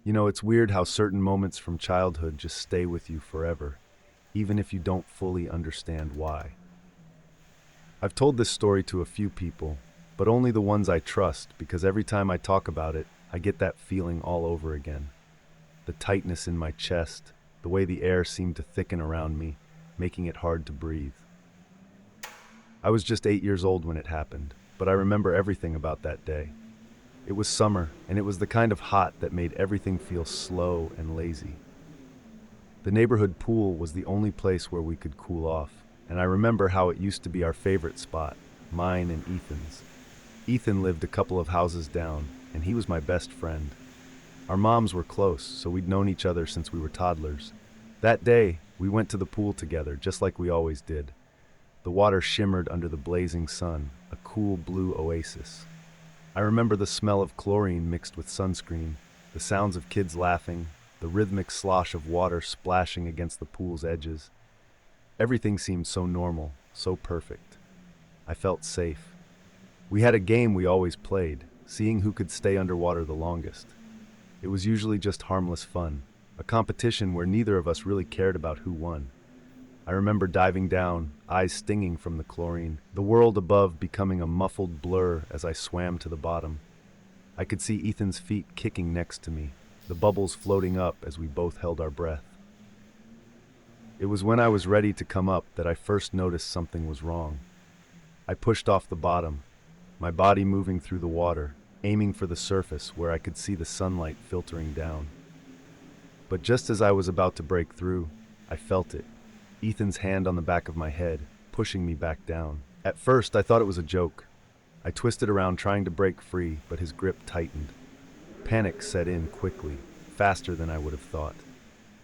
It's weird how certain moments from childhood just stay with you forever, even if you don't fully understand why. I've told this story to a few people, but only the ones I trust because every time I talk about it, I get that feeling all over again. The tightness in my chest, the way the air seemed to thicken around me, making it hard to breathe. I was just 8 years old when it happened, but I remember everything about that day. It was summer, and it was the kind of hot that made everything feel slow and lazy. The neighborhood pool was the only place where we could cool off, and I remember how it used to be our favorite spot, mine and Ethan's. Ethan lived a couple of houses down, and he was my best friend. Our moms were close, so we'd known each other since we were toddlers. That day, we went to the pool together, just like we always did. The water shimmered under the blazing sun, a cool blue oasis. I remember the smell of chlorine mixed with sunscreen, the sounds of kids laughing, the rhythmic slosh of water splashing against the pool's edges. Everything seemed so normal, so perfect. I felt safe. We had a game we always played, seeing who could stay underwater the longest. It was usually just harmless fun, a competition where neither of us really cared about who won. I remember diving down, eyes stinging from the chlorine, the world above becoming a muffled blur as I swam to the bottom. I could see Ethan's feet kicking next to me, the bubbles floating up as we both held our breath. It was when I was ready to come up that I first noticed something was wrong. I pushed off the bottom, my body moving through the water, aiming for the surface where I could see the sunlight filtering down. But just as I was about to break through, I felt it. Ethan's hand on the back of my head, pushing me back down. At first, I thought it was a joke. I twisted around trying to break free, but his grip tightened. Panic set in quickly, faster than I would have thought.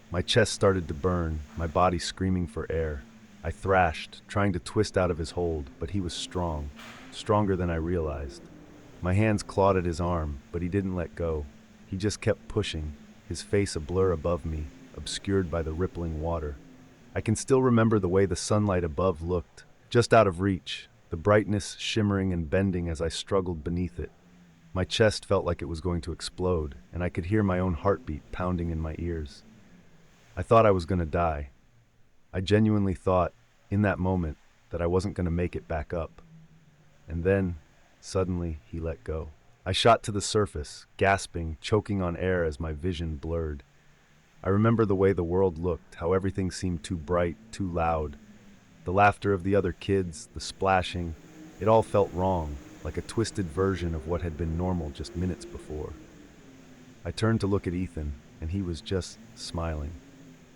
My chest started to burn, my body screaming for air. I thrashed, trying to twist out of his hold, but he was strong, stronger than I realized. My hands clawed at his arm, but he didn't let go. He just kept pushing, his face a blur above me, obscured by the rippling water. I can still remember the way the sunlight above looked, just out of reach, the brightness shimmering and bending as I struggled beneath it. My chest felt like it was going to explode, and I could hear my own heartbeat pounding in my ears. I thought I was going to die. I genuinely thought, in that moment, that I wasn't going to make it back up. And then, suddenly, he let go. I shot to the surface, gasping, choking on air as my vision blurred. I remember the way the world looked, how everything seemed too bright, too loud. The laughter of the other kids, the splashing, it all felt wrong, like a twisted version of what had been normal just minutes before. I turned to look at Ethan, and he was just smiling.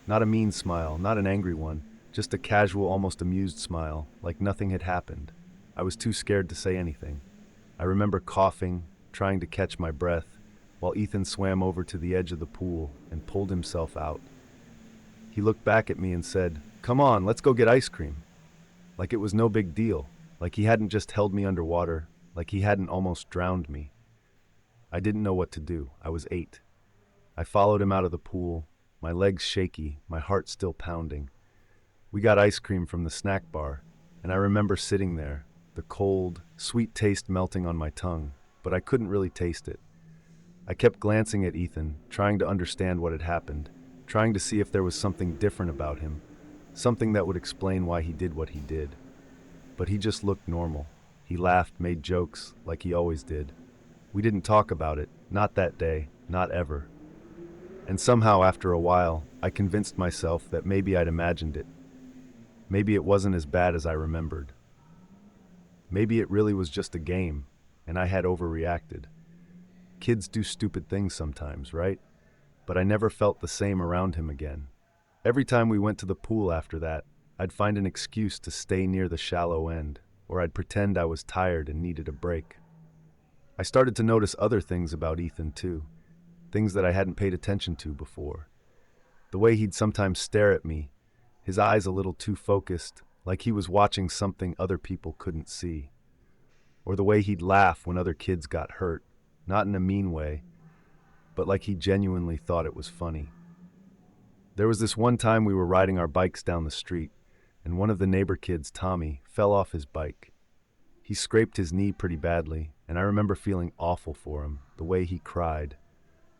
Not a mean smile, not an angry one, just a casual, almost amused smile, like nothing had happened. I was too scared to say anything. I remember coughing, trying to catch my breath, while Ethan swam over to the edge of the pool and pulled himself out. He looked back at me and said, "Come on, let's go get ice cream." Like it was no big deal, like he hadn't just held me underwater, like he hadn't almost drowned me. I didn't know what to do. I was 8. I followed him out of the pool, my legs shaky, my heart still pounding. We got ice cream from the snack bar, and I remember sitting there, the cold, sweet taste melting on my tongue, but I couldn't really taste it. I kept glancing at Ethan, trying to understand what had happened, trying to see if there was something different about him, something that would explain why he did what he did. But he just looked normal. He laughed, made jokes, like he always did. We didn't talk about it, not that day, not ever. And somehow, after a while, I convinced myself that maybe I'd imagined it. Maybe it wasn't as bad as I remembered. Maybe it really was just a game, and I had overreacted. Kids do stupid things sometimes, right? But I never felt the same around him again. Every time we went to the pool after that, I'd find an excuse to stay near the shallow end, or I'd pretend I was tired and needed a break. I started to notice other things about Ethan too, things that I hadn't paid attention to before. The way he'd sometimes stare at me, his eyes a little too focused, like he was watching something other people couldn't see. Or the way he'd laugh when other kids got hurt, not in a mean way, but like he genuinely thought it was funny. There was this one time we were riding our bikes down the street, and one of the neighbor kids, Tommy, fell off his bike. He scraped his knee pretty badly, and I remember feeling awful for him, the way he cried.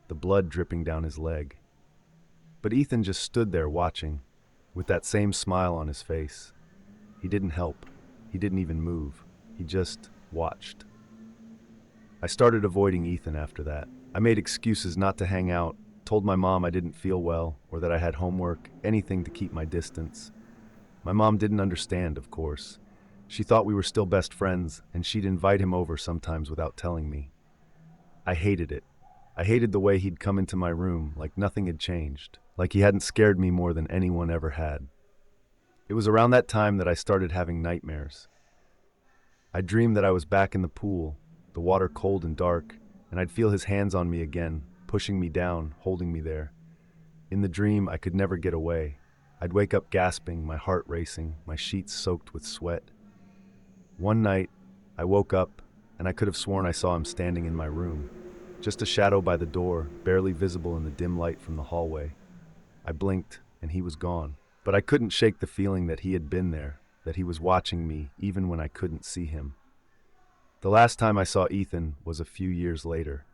the blood dripping down his leg. But Ethan just stood there watching, with that same smile on his face. He didn't help. He didn't even move. He just watched. I started avoiding Ethan after that. I made excuses not to hang out, told my mom I didn't feel well or that I had homework, anything to keep my distance. My mom didn't understand, of course. She thought we were still best friends, and she'd invite him over sometimes without telling me. I hated it. I hated the way he'd come into my room like nothing had changed, like he hadn't scared me more than anyone ever had. It was around that time that I started having nightmares. I dreamed that I was back in the pool, the water cold and dark, and I'd feel his hands on me again, pushing me down, holding me there. In the dream, I could never get away. I'd wake up gasping, my heart racing, my sheets soaked with sweat. One night, I woke up, and I could have sworn I saw him standing in my room. Just a shadow by the door, barely visible in the dim light from the hallway. I blinked, and he was gone. But I couldn't shake the feeling that he had been there, that he was watching me even when I couldn't see him. The last time I saw Ethan was a few years later.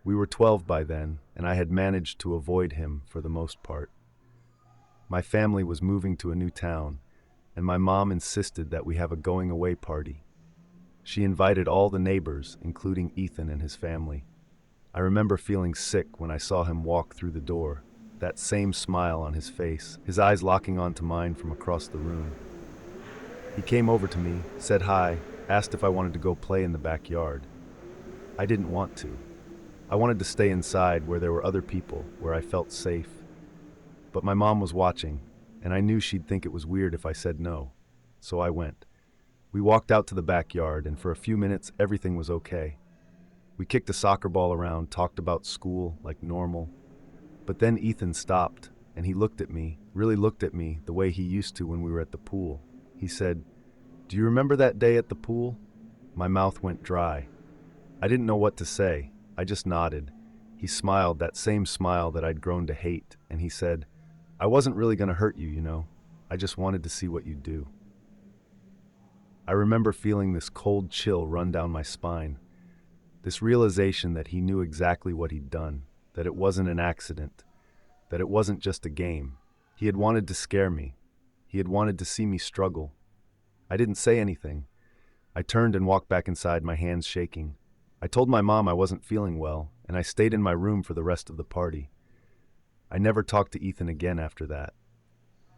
We were 12 by then, and I had managed to avoid him for the most part. My family was moving to a new town, and my mom insisted that we have a going-away party. She invited all the neighbors, including Ethan and his family. I remember feeling sick when I saw him walk through the door, that same smile on his face, his eyes locking onto mine from across the room. He came over to me, said hi, asked if I wanted to go play in the backyard. I didn't want to. I wanted to stay inside where there were other people, where I felt safe. But my mom was watching, and I knew she'd think it was weird if I said no. So I went. We walked out to the backyard, and for a few minutes, everything was okay. We kicked a soccer ball around, talked about school like normal. But then Ethan stopped, and he looked at me, really looked at me the way he used to when we were at the pool. He said, "Do you remember that day at the pool?" My mouth went dry. I didn't know what to say. I just nodded. He smiled, that same smile that I'd grown to hate, and he said, "I wasn't really going to hurt you, you know. I just wanted to see what you'd do." I remember feeling this cold chill run down my spine, this realization that he knew exactly what he'd done, that it wasn't an accident, that it wasn't just a game. He had wanted to scare me. He had wanted to see me struggle. I didn't say anything. I turned and walked back inside, my hands shaking. I told my mom I wasn't feeling well, and I stayed in my room for the rest of the party. I never talked to Ethan again after that.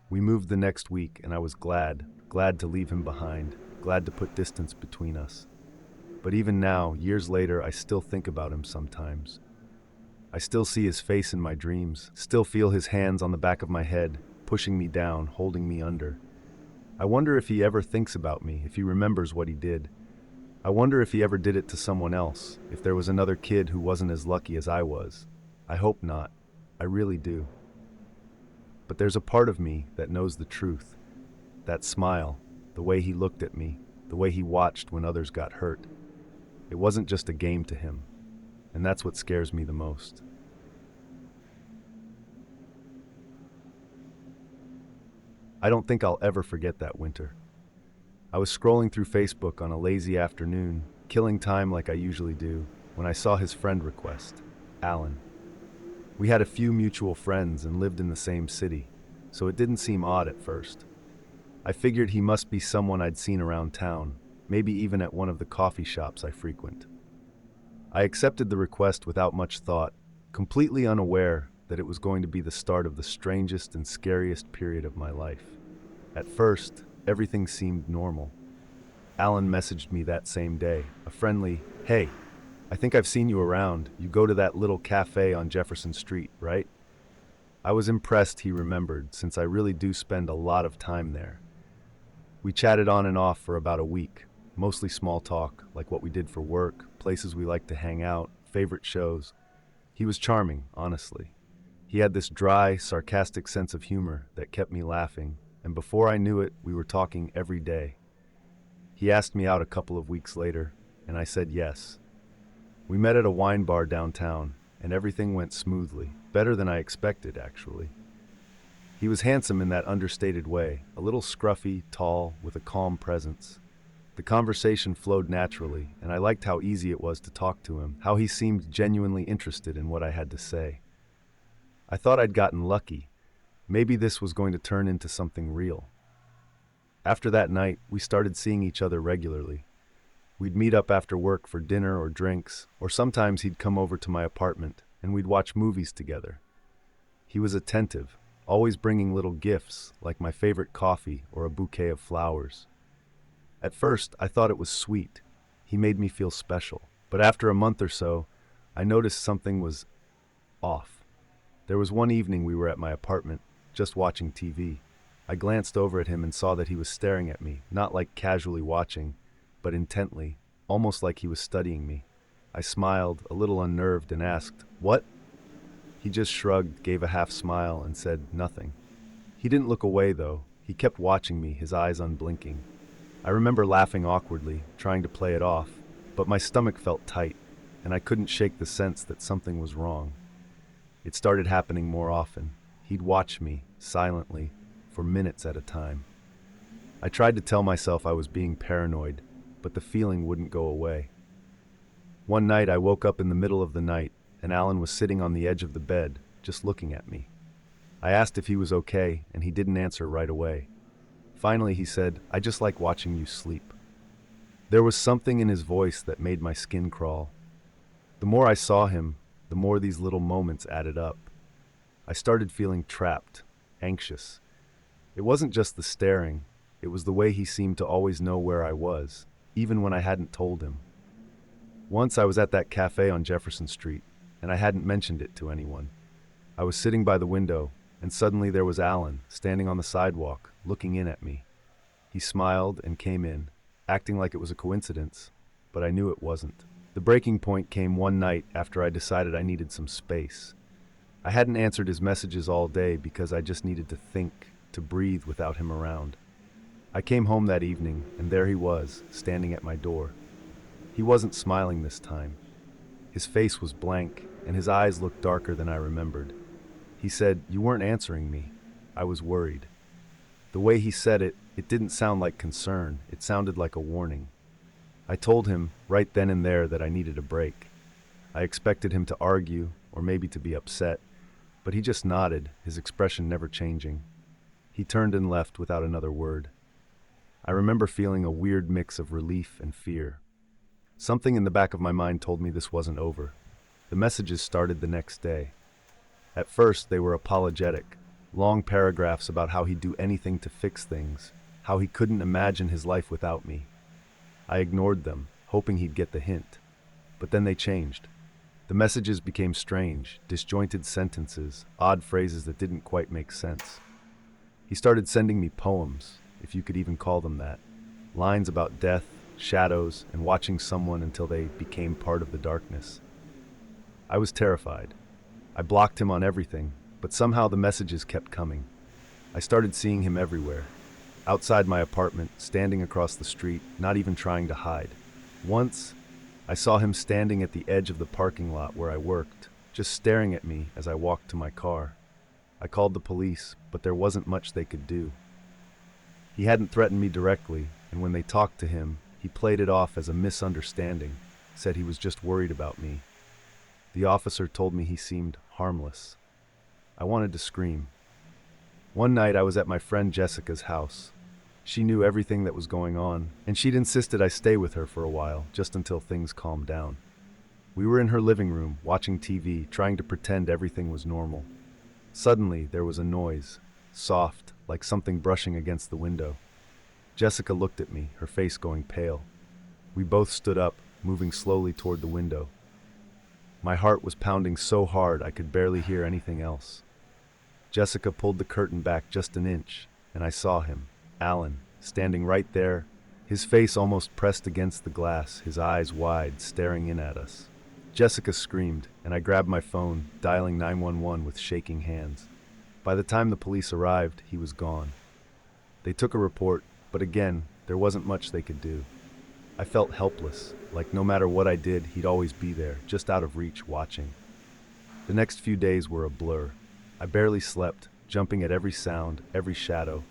We moved the next week, and I was glad to leave him behind, glad to put distance between us. But even now, years later, I still think about him sometimes. I still see his face in my dreams, still feel his hands on the back of my head, pushing me down, holding me under. I wonder if he ever thinks about me, if he remembers what he did. I wonder if he ever did it to someone else, if there was another kid who wasn't as lucky as I was. I hope not. I really do. But there's a part of me that knows the truth. That smile, the way he looked at me, the way he watched when others got hurt. It wasn't just a game to him. And that's what scares me the most. I don't think I'll ever forget that winter. I was scrolling through Facebook on a lazy afternoon, killing time like I usually do, when I saw his friend request, Alan. We had a few mutual friends and lived in the same city, so it didn't seem odd at first. I figured he must be someone I'd seen around town, maybe even at one of the coffee shops I frequent. I accepted the request without much thought, completely unaware that it was going to be the start of the strangest and scariest period of my life. At first, everything seemed normal. Alan messaged me that same day, a friendly, "Hey, I think I've seen you around. You go to that little cafe on Jefferson Street, right?" I was impressed he remembered, since I really do spend a lot of time there. We chatted on and off for about a week, mostly small talk, like what we did for work, places we liked to hang out, favorite shows. He was charming, honestly. He had this dry, sarcastic sense of humor that kept me laughing, and before I knew it, we were talking every day. He asked me out a couple of weeks later, and I said yes. We met at a wine bar downtown, and everything went smoothly, better than I expected, actually. He was handsome in that understated way, a little scruffy, tall, with a calm presence. The conversation flowed naturally, and I liked how easy it was to talk to him, how he seemed genuinely interested in what I had to say. I thought I'd gotten lucky. Maybe this was going to turn into something real. After that night, we started seeing each other regularly. We'd meet up after work for dinner or drinks, or sometimes he'd come over to my apartment, and we'd watch movies together. He was attentive, always bringing little gifts, like my favorite coffee or a bouquet of flowers. At first, I thought it was sweet. He made me feel special. But after a month or so, I noticed something was off. There was one evening we were at my apartment, just watching TV. I glanced over at him and saw that he was staring at me, not like casually watching, but intently, almost like he was studying me. I smiled, a little unnerved, and asked, "What?" He just shrugged, gave a half smile, and said nothing. He didn't look away, though. He kept watching me, his eyes unblinking. I remember laughing awkwardly, trying to play it off, but my stomach felt tight, and I couldn't shake the sense that something was wrong. It started happening more often. He'd watch me, silently, for minutes at a time. I tried to tell myself I was being paranoid, but the feeling wouldn't go away. One night I woke up in the middle of the night, and Alan was sitting on the edge of the bed, just looking at me. I asked if he was okay, and he didn't answer right away. Finally, he said, "I just like watching you sleep." There was something in his voice that made my skin crawl. The more I saw him, the more these little moments added up. I started feeling trapped, anxious. It wasn't just the staring, it was the way he seemed to always know where I was, even when I hadn't told him. Once I was at that cafe on Jefferson Street, and I hadn't mentioned it to anyone. I was sitting by the window, and suddenly there was Alan, standing on the sidewalk, looking in at me. He smiled and came in, acting like it was a coincidence, but I knew it wasn't. The breaking point came one night after I decided I needed some space. I hadn't answered his messages all day because I just needed to think, to breathe without him around. I came home that evening, and there he was, standing at my door. He wasn't smiling this time. His face was blank, and his eyes looked darker than I remembered. He said, "You weren't answering me." I was worried. The way he said it, it didn't sound like concern, it sounded like a warning. I told him, right then and there, that I needed a break. I expected him to argue, or maybe to be upset, but he just nodded, his expression never changing. He turned and left without another word. I remember feeling a weird mix of relief and fear. Something in the back of my mind told me this wasn't over. The messages started the next day. At first, they were apologetic, long paragraphs about how he'd do anything to fix things, how he couldn't imagine his life without me. I ignored them, hoping he'd get the hint. But then they changed. The messages became strange, disjointed sentences, odd phrases that didn't quite make sense. He started sending me poems, if you could even call them that. Lines about death, shadows, and watching someone until they became part of the darkness. I was terrified. I blocked him on everything, but somehow the messages kept coming. I started seeing him everywhere. Outside my apartment, standing across the street, not even trying to hide. Once, I saw him standing at the edge of the parking lot where I worked, just staring at me as I walked to my car. I called the police, but there wasn't much they could do. He hadn't threatened me directly, and when they talked to him, he played it off as a misunderstanding, said he was just worried about me. The officer told me he seemed harmless. I wanted to scream. One night I was at my friend Jessica's house. She knew everything that was going on, and she'd insisted I stay with her for a while, just until things calmed down. We were in her living room, watching TV, trying to pretend everything was normal. Suddenly, there was a noise, soft, like something brushing against the window. Jessica looked at me, her face going pale. We both stood up, moving slowly toward the window. My heart was pounding so hard I could barely hear anything else. Jessica pulled the curtain back just an inch, and I saw him, Alan, standing right there, his face almost pressed against the glass, his eyes wide, staring in at us. Jessica screamed, and I grabbed my phone, dialing 911 with shaking hands. By the time the police arrived, he was gone. They took a report, but again, there wasn't much they could do. I felt helpless, like no matter what I did, he'd always be there, just out of reach, watching. The next few days were a blur. I barely slept, jumping at every sound, every shadow.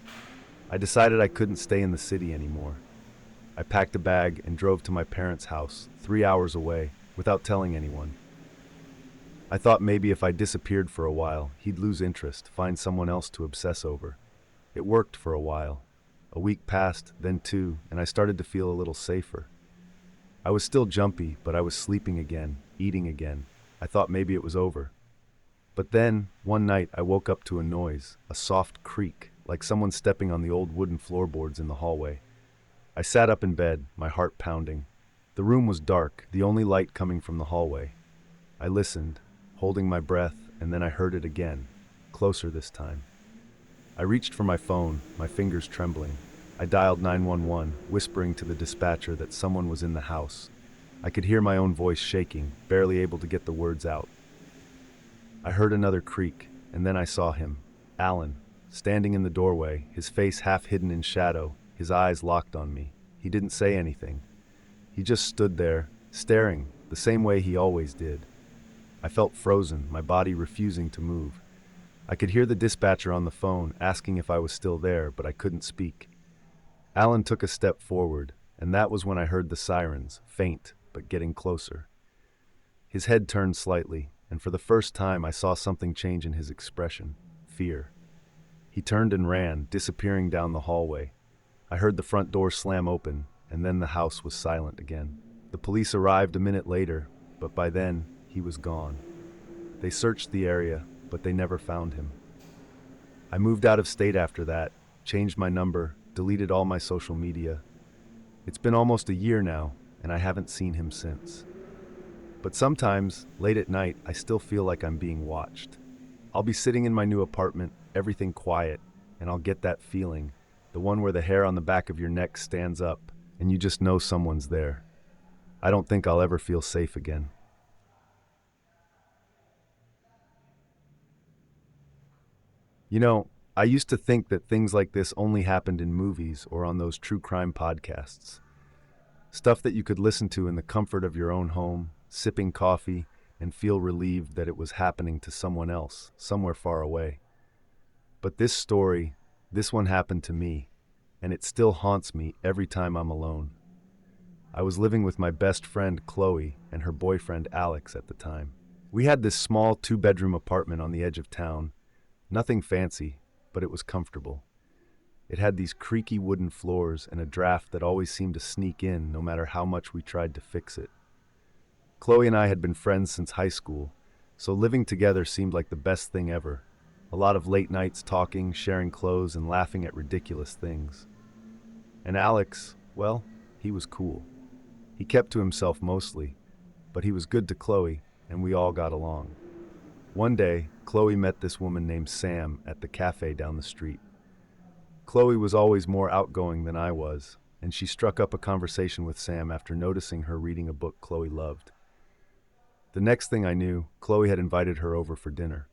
I decided I couldn't stay in the city anymore. I packed a bag and drove to my parents' house, 3 hours away, without telling anyone. I thought maybe if I disappeared for a while, he'd lose interest, find someone else to obsess over. It worked for a while. A week passed, then two, and I started to feel a little safer. I was still jumpy, but I was sleeping again, eating again. I thought maybe it was over. But then, one night, I woke up to a noise, a soft creak, like someone stepping on the old wooden floorboards in the hallway. I sat up in bed, my heart pounding. The room was dark, the only light coming from the hallway. I listened, holding my breath, and then I heard it again, closer this time. I reached for my phone, my fingers trembling. I dialed 911, whispering to the dispatcher that someone was in the house. I could hear my own voice shaking, barely able to get the words out. I heard another creak, and then I saw him, Alan, standing in the doorway, his face half hidden in shadow, his eyes locked on me. He didn't say anything. He just stood there, staring, the same way he always did. I felt frozen, my body refusing to move. I could hear the dispatcher on the phone, asking if I was still there, but I couldn't speak. Alan took a step forward, and that was when I heard the sirens, faint, but getting closer. His head turned slightly, and for the first time I saw something change in his expression, fear. He turned and ran, disappearing down the hallway. I heard the front door slam open, and then the house was silent again. The police arrived a minute later, but by then, he was gone. They searched the area, but they never found him. I moved out of state after that, changed my number, deleted all my social media. It's been almost a year now, and I haven't seen him since. But sometimes, late at night, I still feel like I'm being watched. I'll be sitting in my new apartment, everything quiet, and I'll get that feeling, the one where the hair on the back of your neck stands up, and you just know someone's there. I don't think I'll ever feel safe again. You know, I used to think that things like this only happened in movies or on those true crime podcasts. Stuff that you could listen to in the comfort of your own home, sipping coffee, and feel relieved that it was happening to someone else, somewhere far away. But this one happened to me, and it still haunts me every time I'm alone. I was living with my best friend Chloe and her boyfriend Alex at the time. We had this small 2-bedroom apartment on the edge of town. Nothing fancy, but it was comfortable. It had these creaky wooden floors and a draft that always seemed to sneak in no matter how much we tried to fix it. Chloe and I had been friends since high school, so living together seemed like the best thing ever. A lot of late nights talking, sharing clothes, and laughing at ridiculous things. And Alex, well, he was cool. He kept to himself mostly, but he was good to Chloe, and we all got along. One day, Chloe met this woman named Sam at the cafe down the street. Chloe was always more outgoing than I was, and she struck up a conversation with Sam after noticing her reading a book Chloe loved. The next thing I knew, Chloe had invited her over for dinner.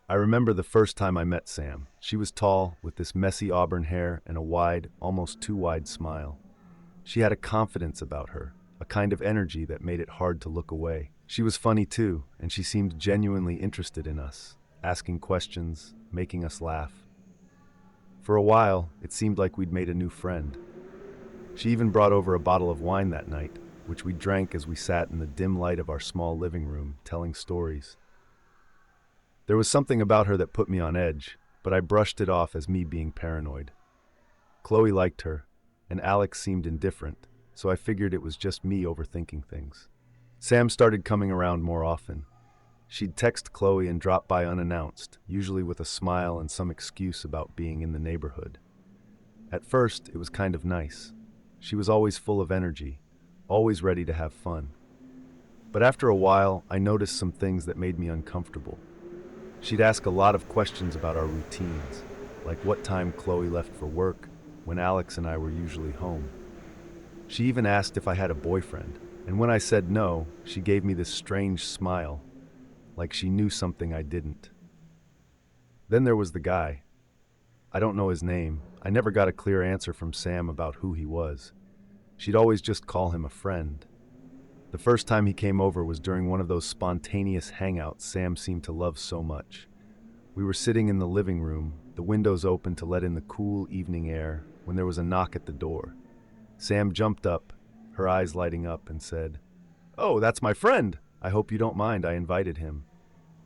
I remember the first time I met Sam. She was tall, with this messy auburn hair and a wide, almost too wide smile. She had a confidence about her, a kind of energy that made it hard to look away. She was funny too, and she seemed genuinely interested in us, asking questions, making us laugh. For a while, it seemed like we'd made a new friend. She even brought over a bottle of wine that night, which we drank as we sat in the dim light of our small living room, telling stories. There was something about her that put me on edge, but I brushed it off as me being paranoid. Chloe liked her, and Alex seemed indifferent, so I figured it was just me overthinking things. Sam started coming around more often. She'd text Chloe and drop by unannounced, usually with a smile and some excuse about being in the neighborhood. At first, it was kind of nice. She was always full of energy, always ready to have fun. But after a while, I noticed some things that made me uncomfortable. She'd ask a lot of questions about our routines, like what time Chloe left for work, when Alex and I were usually home. She even asked if I had a boyfriend, and when I said no, she gave me this strange smile, like she knew something I didn't. Then there was the guy. I don't know his name. I never got a clear answer from Sam about who he was. She'd always just call him a friend. The first time he came over was during one of those spontaneous hangouts Sam seemed to love so much. We were sitting in the living room, the windows open to let in the cool evening air, when there was a knock at the door. Sam jumped up, her eyes lighting up, and said, "Oh, that's my friend! I hope you don't mind, I invited him."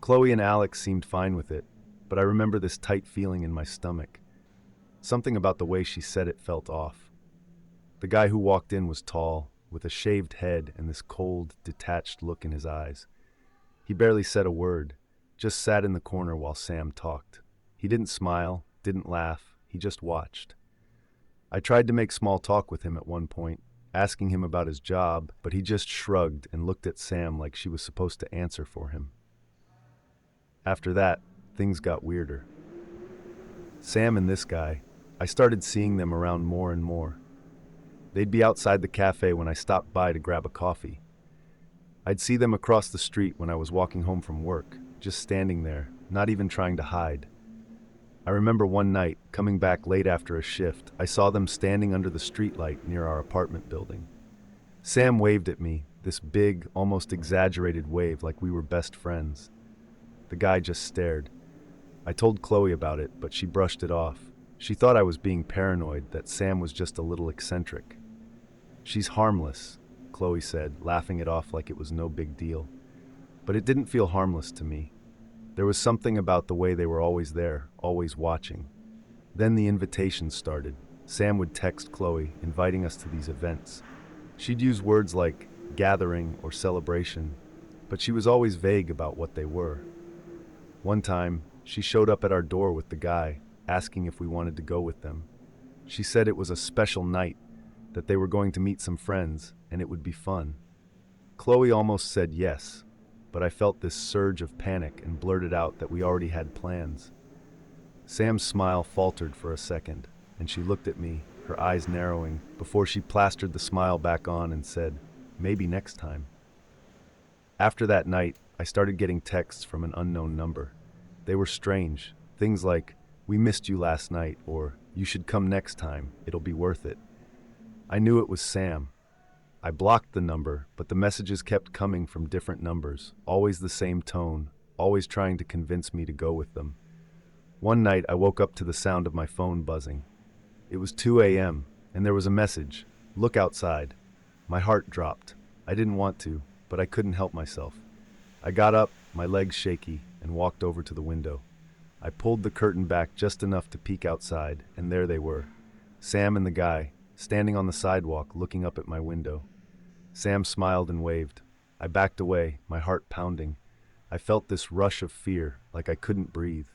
Chloe and Alex seemed fine with it, but I remember this tight feeling in my stomach. Something about the way she said it felt off. The guy who walked in was tall, with a shaved head and this cold, detached look in his eyes. He barely said a word, just sat in the corner while Sam talked. He didn't smile, didn't laugh, he just watched. I tried to make small talk with him at one point, asking him about his job, but he just shrugged and looked at Sam like she was supposed to answer for him. After that, things got weirder. Sam and this guy, I started seeing them around more and more. They'd be outside the cafe when I stopped by to grab a coffee. I'd see them across the street when I was walking home from work, just standing there, not even trying to hide. I remember one night, coming back late after a shift, I saw them standing under the streetlight near our apartment building. Sam waved at me, this big, almost exaggerated wave like we were best friends. The guy just stared. I told Chloe about it, but she brushed it off. She thought I was being paranoid, that Sam was just a little eccentric. "She's harmless," Chloe said, laughing it off like it was no big deal. But it didn't feel harmless to me. There was something about the way they were always there, always watching. Then the invitations started. Sam would text Chloe, inviting us to these events. She'd use words like gathering or celebration, but she was always vague about what they were. One time, she showed up at our door with the guy, asking if we wanted to go with them. She said it was a special night, that they were going to meet some friends, and it would be fun. Chloe almost said yes, but I felt this surge of panic and blurted out that we already had plans. Sam's smile faltered for a second, and she looked at me, her eyes narrowing, before she plastered the smile back on and said, "Maybe next time." After that night, I started getting texts from an unknown number. They were strange, things like, "We missed you last night," or "You should come next time, it'll be worth it." I knew it was Sam. I blocked the number, but the messages kept coming from different numbers, always the same tone, always trying to convince me to go with them. One night I woke up to the sound of my phone buzzing. It was 2 a.m., and there was a message, "Look outside." My heart dropped. I didn't want to, but I couldn't help myself. I got up, my legs shaky, and walked over to the window. I pulled the curtain back just enough to peek outside, and there they were, Sam and the guy, standing on the sidewalk looking up at my window. Sam smiled and waved. I backed away, my heart pounding. I felt this rush of fear, like I couldn't breathe.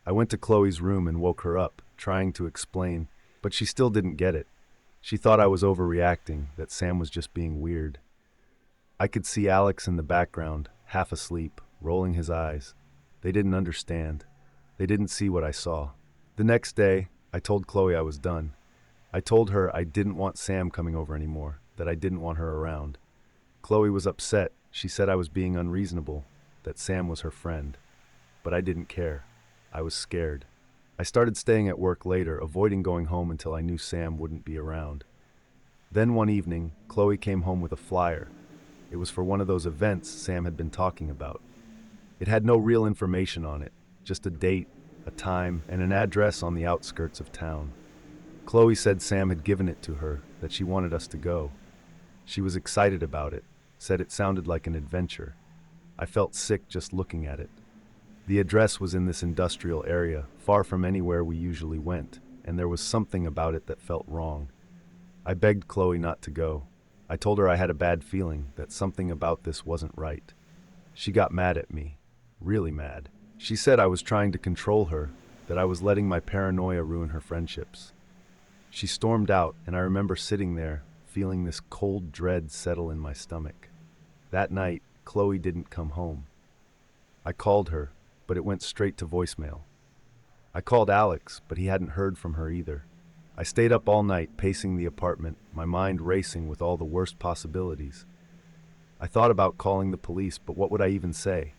I went to Chloe's room and woke her up, trying to explain, but she still didn't get it. She thought I was overreacting, that Sam was just being weird. I could see Alex in the background, half asleep, rolling his eyes. They didn't understand. They didn't see what I saw. The next day, I told Chloe I was done. I told her I didn't want Sam coming over anymore, that I didn't want her around. Chloe was upset. She said I was being unreasonable, that Sam was her friend. But I didn't care. I was scared. I started staying at work later, avoiding going home until I knew Sam wouldn't be around. Then one evening, Chloe came home with a flyer. It was for one of those events Sam had been talking about. It had no real information on it, just a date, a time, and an address on the outskirts of town. Chloe said Sam had given it to her, that she wanted us to go. She was excited about it, said it sounded like an adventure. I felt sick just looking at it. The address was in this industrial area, far from anywhere we usually went, and there was something about it that felt wrong. I begged Chloe not to go. I told her I had a bad feeling, that something about this wasn't right. She got mad at me, really mad. She said I was trying to control her, that I was letting my paranoia ruin her friendships. She stormed out, and I remember sitting there, feeling this cold dread settle in my stomach. That night, Chloe didn't come home. I called her, but it went straight to voicemail. I called Alex, but he hadn't heard from her either. I stayed up all night pacing the apartment, my mind racing with all the worst possibilities. I thought about calling the police, but what would I even say?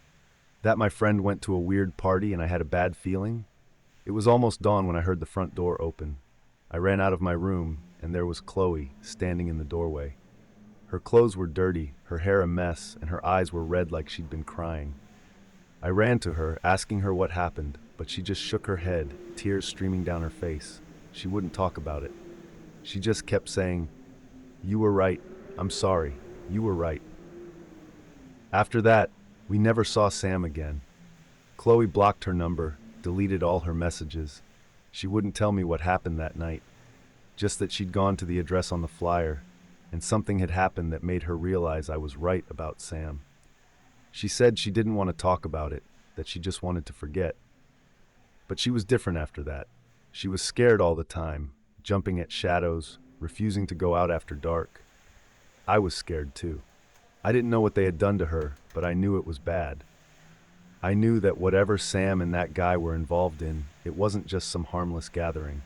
That my friend went to a weird party and I had a bad feeling? It was almost dawn when I heard the front door open. I ran out of my room, and there was Chloe, standing in the doorway. Her clothes were dirty, her hair a mess, and her eyes were red like she'd been crying. I ran to her, asking her what happened, but she just shook her head, tears streaming down her face. She wouldn't talk about it. She just kept saying, You were right. I'm sorry. You were right. After that, we never saw Sam again. Chloe blocked her number, deleted all her messages. She wouldn't tell me what happened that night, just that she'd gone to the address on the flyer, and something had happened that made her realize I was right about Sam. She said she didn't want to talk about it, that she just wanted to forget. But she was different after that. She was scared all the time, jumping at shadows, refusing to go out after dark. I was scared too. I didn't know what they had done to her, but I knew it was bad. I knew that whatever Sam and that guy were involved in, it wasn't just some harmless gathering.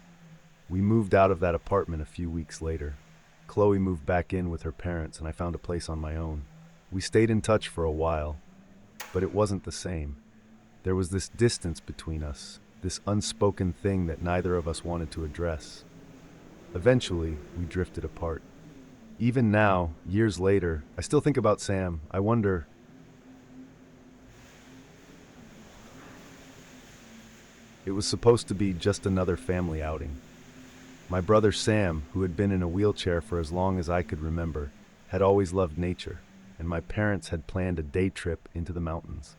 We moved out of that apartment a few weeks later. Chloe moved back in with her parents and I found a place on my own. We stayed in touch for a while, but it wasn't the same. There was this distance between us, this unspoken thing that neither of us wanted to address. Eventually, we drifted apart. Even now, years later, I still think about Sam. I wonder, it was supposed to be just another family outing. My brother Sam, who had been in a wheelchair for as long as I could remember, had always loved nature, and my parents had planned a day trip into the mountains.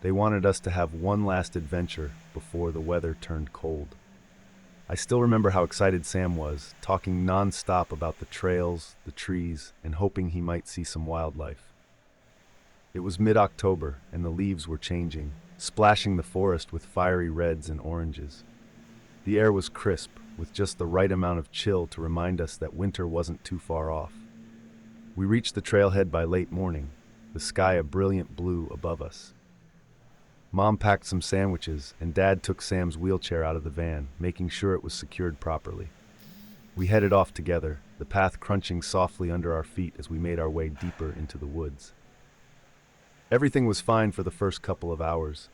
They wanted us to have one last adventure before the weather turned cold. I still remember how excited Sam was, talking non-stop about the trails, the trees, and hoping he might see some wildlife. It was mid-October, and the leaves were changing, splashing the forest with fiery reds and oranges. The air was crisp, with just the right amount of chill to remind us that winter wasn't too far off. We reached the trailhead by late morning, the sky a brilliant blue above us. Mom packed some sandwiches, and Dad took Sam's wheelchair out of the van, making sure it was secured properly. We headed off together, the path crunching softly under our feet as we made our way deeper into the woods. Everything was fine for the first couple of hours.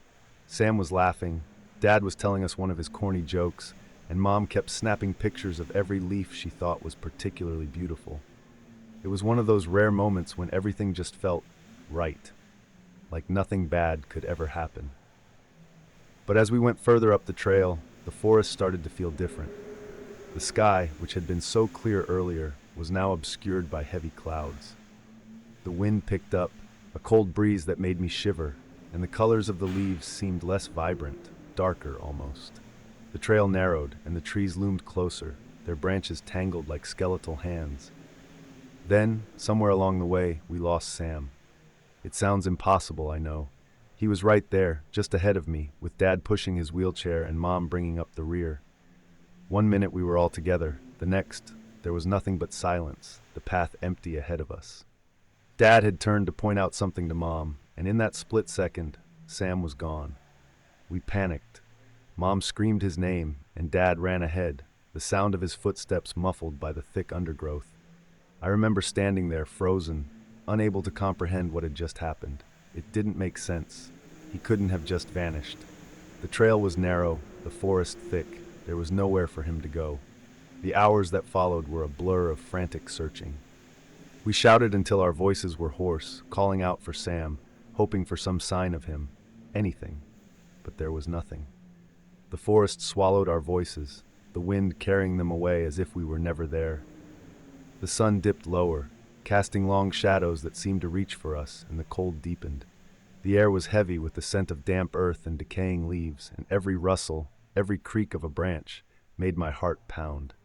Sam was laughing, Dad was telling us one of his corny jokes, and Mom kept snapping pictures of every leaf she thought was particularly beautiful. It was one of those rare moments when everything just felt right, like nothing bad could ever happen. But as we went further up the trail, the forest started to feel different. The sky, which had been so clear earlier, was now obscured by heavy clouds. The wind picked up, a cold breeze that made me shiver, and the colors of the leaves seemed less vibrant, darker almost. The trail narrowed, and the trees loomed closer, their branches tangled like skeletal hands. Then, somewhere along the way, we lost Sam. It sounds impossible, I know. He was right there, just ahead of me, with Dad pushing his wheelchair and Mom bringing up the rear. One minute we were all together, the next, there was nothing but silence, the path empty ahead of us. Dad had turned to point out something to Mom, and in that split second, Sam was gone. We panicked. Mom screamed his name, and Dad ran ahead, the sound of his footsteps muffled by the thick undergrowth. I remember standing there, frozen, unable to comprehend what had just happened. It didn't make sense. He couldn't have just vanished. The trail was narrow, the forest thick. There was nowhere for him to go. The hours that followed were a blur of frantic searching. We shouted until our voices were hoarse, calling out for Sam, hoping for some sign of him, anything. But there was nothing. The forest swallowed our voices, the wind carrying them away as if we were never there. The sun dipped lower, casting long shadows that seemed to reach for us, and the cold deepened. The air was heavy with the scent of damp earth and decaying leaves, and every rustle, every creak of a branch, made my heart pound.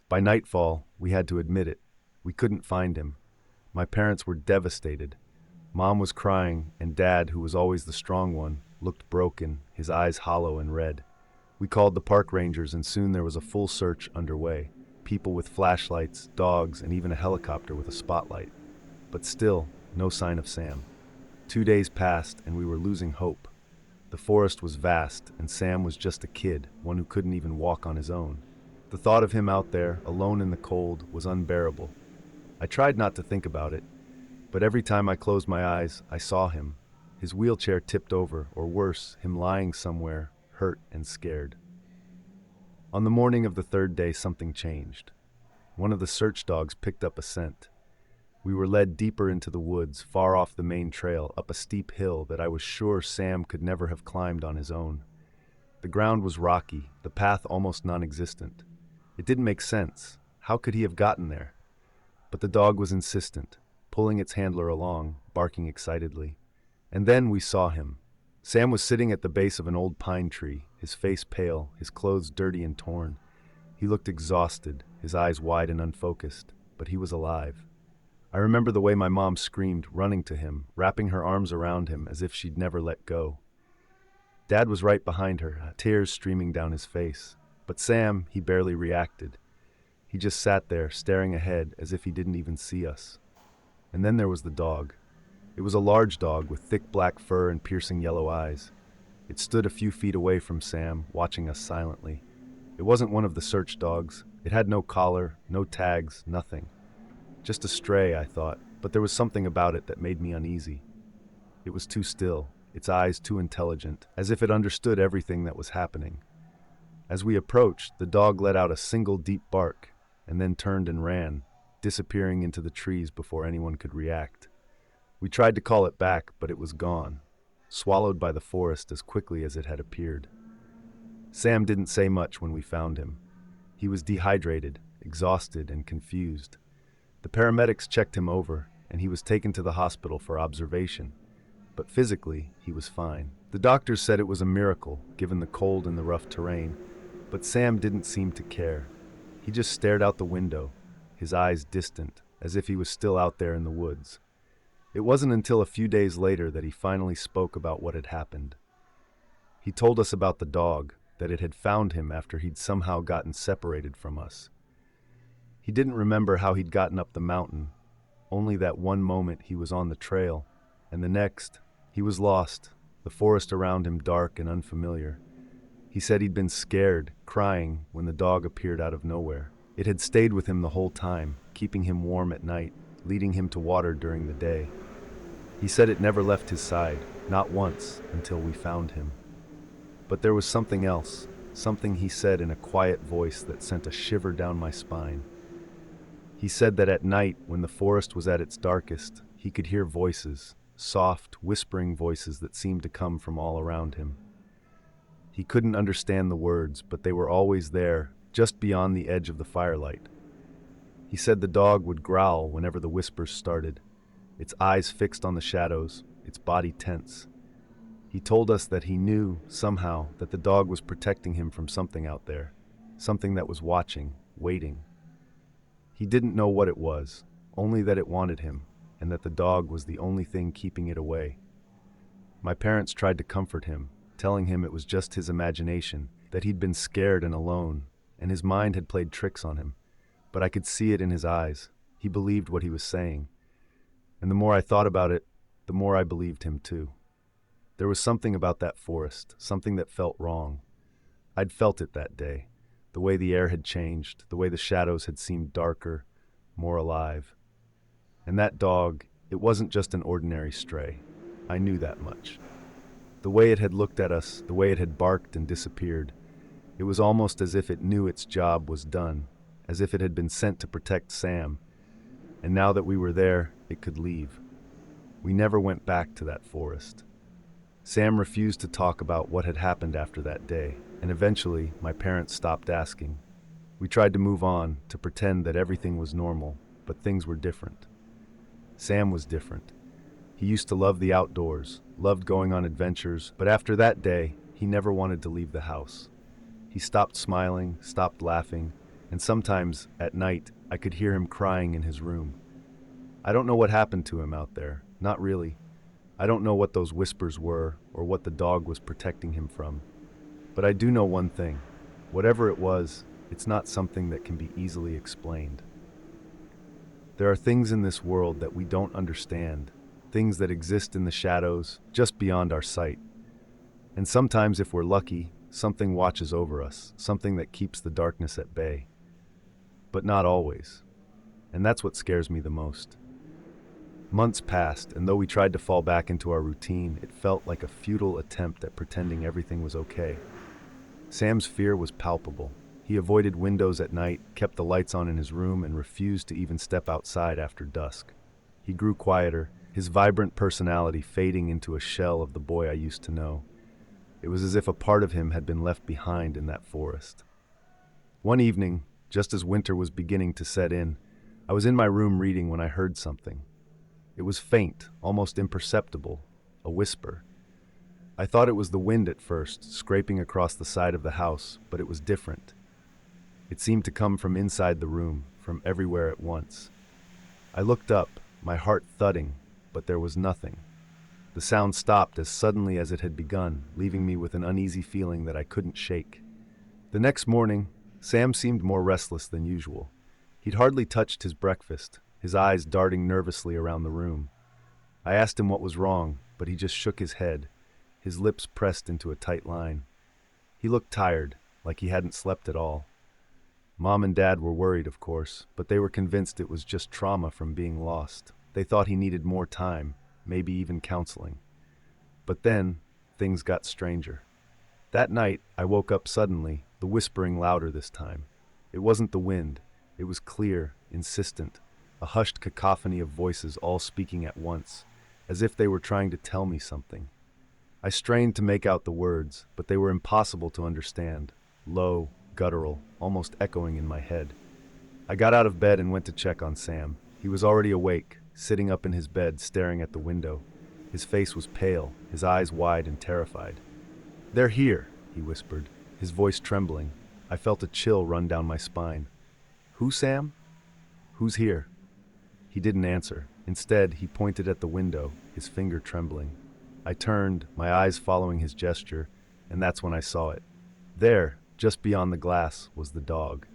By nightfall, we had to admit it, we couldn't find him. My parents were devastated. Mom was crying, and Dad, who was always the strong one, looked broken, his eyes hollow and red. We called the park rangers, and soon there was a full search underway. People with flashlights, dogs, and even a helicopter with a spotlight. But still, no sign of Sam. 2 days passed, and we were losing hope. The forest was vast, and Sam was just a kid, one who couldn't even walk on his own. The thought of him out there, alone in the cold, was unbearable. I tried not to think about it, but every time I closed my eyes, I saw him. His wheelchair tipped over, or worse, him lying somewhere, hurt and scared. On the morning of the third day, something changed. One of the search dogs picked up a scent. We were led deeper into the woods, far off the main trail, up a steep hill that I was sure Sam could never have climbed on his own. The ground was rocky, the path almost non-existent. It didn't make sense. How could he have gotten there? But the dog was insistent, pulling its handler along, barking excitedly. And then we saw him. Sam was sitting at the base of an old pine tree, his face pale, his clothes dirty and torn. He looked exhausted, his eyes wide and unfocused, but he was alive. I remember the way my mom screamed, running to him, wrapping her arms around him as if she'd never let go. Dad was right behind her, tears streaming down his face. But Sam, he barely reacted. He just sat there, staring ahead as if he didn't even see us. And then there was the dog. It was a large dog with thick black fur and piercing yellow eyes. It stood a few feet away from Sam, watching us silently. It wasn't one of the search dogs. It had no collar, no tags, nothing. Just a stray, I thought, but there was something about it that made me uneasy. It was too still, its eyes too intelligent, as if it understood everything that was happening. As we approached, the dog let out a single deep bark, and then turned and ran, disappearing into the trees before anyone could react. We tried to call it back, but it was gone, swallowed by the forest as quickly as it had appeared. Sam didn't say much when we found him. He was dehydrated, exhausted, and confused. The paramedics checked him over, and he was taken to the hospital for observation. But physically, he was fine. The doctors said it was a miracle, given the cold and the rough terrain, but Sam didn't seem to care. He just stared out the window, his eyes distant, as if he was still out there in the woods. It wasn't until a few days later that he finally spoke about what had happened. He told us about the dog, that it had found him after he'd somehow gotten separated from us. He didn't remember how he'd gotten up the mountain, only that one moment he was on the trail, and the next, he was lost, the forest around him dark and unfamiliar. He said he'd been scared, crying, when the dog appeared out of nowhere. It had stayed with him the whole time, keeping him warm at night, leading him to water during the day. He said it never left his side, not once, until we found him. But there was something else, something he said in a quiet voice that sent a shiver down my spine. He said that at night, when the forest was at its darkest, he could hear voices, soft, whispering voices that seemed to come from all around him. He couldn't understand the words, but they were always there, just beyond the edge of the firelight. He said the dog would growl whenever the whispers started, its eyes fixed on the shadows, its body tense. He told us that he knew, somehow, that the dog was protecting him from something out there, something that was watching, waiting. He didn't know what it was, only that it wanted him, and that the dog was the only thing keeping it away. My parents tried to comfort him, telling him it was just his imagination, that he'd been scared and alone, and his mind had played tricks on him. But I could see it in his eyes. He believed what he was saying. And the more I thought about it, the more I believed him too. There was something about that forest, something that felt wrong. I'd felt it that day. The way the air had changed, the way the shadows had seemed darker, more alive. And that dog, it wasn't just an ordinary stray. I knew that much. The way it had looked at us, the way it had barked and disappeared, it was almost as if it knew its job was done, as if it had been sent to protect Sam. And now that we were there, it could leave. We never went back to that forest. Sam refused to talk about what had happened after that day, and eventually my parents stopped asking. We tried to move on, to pretend that everything was normal, but things were different. Sam was different. He used to love the outdoors, loved going on adventures, but after that day, he never wanted to leave the house. He stopped smiling, stopped laughing, and sometimes, at night, I could hear him crying in his room. I don't know what happened to him out there, not really. I don't know what those whispers were, or what the dog was protecting him from. But I do know one thing. Whatever it was, it's not something that can be easily explained. There are things in this world that we don't understand, things that exist in the shadows, just beyond our sight. And sometimes, if we're lucky, something watches over us, something that keeps the darkness at bay. But not always. And that's what scares me the most. Months passed, and though we tried to fall back into our routine, it felt like a futile attempt at pretending everything was okay. Sam's fear was palpable. He avoided windows at night, kept the lights on in his room, and refused to even step outside after dusk. He grew quieter, his vibrant personality fading into a shell of the boy I used to know. It was as if a part of him had been left behind in that forest. One evening, just as winter was beginning to set in, I was in my room reading when I heard something. It was faint, almost imperceptible, a whisper. I thought it was the wind at first, scraping across the side of the house, but it was different. It seemed to come from inside the room, from everywhere at once. I looked up, my heart thudding, but there was nothing. The sound stopped as suddenly as it had begun, leaving me with an uneasy feeling that I couldn't shake. The next morning, Sam seemed more restless than usual. He'd hardly touched his breakfast, his eyes darting nervously around the room. I asked him what was wrong, but he just shook his head, his lips pressed into a tight line. He looked tired, like he hadn't slept at all. Mom and Dad were worried, of course, but they were convinced it was just trauma from being lost. They thought he needed more time, maybe even counseling. But then, things got stranger. That night, I woke up suddenly, the whispering louder this time. It wasn't the wind. It was clear, insistent, a hushed cacophony of voices all speaking at once, as if they were trying to tell me something. I strained to make out the words, but they were impossible to understand, low, guttural, almost echoing in my head. I got out of bed and went to check on Sam. He was already awake, sitting up in his bed, staring at the window. His face was pale, his eyes wide and terrified. "They're here," he whispered, his voice trembling. I felt a chill run down my spine. "Who, Sam? Who's here?" He didn't answer. Instead, he pointed at the window, his finger trembling. I turned, my eyes following his gesture, and that's when I saw it. There, just beyond the glass, was the dog.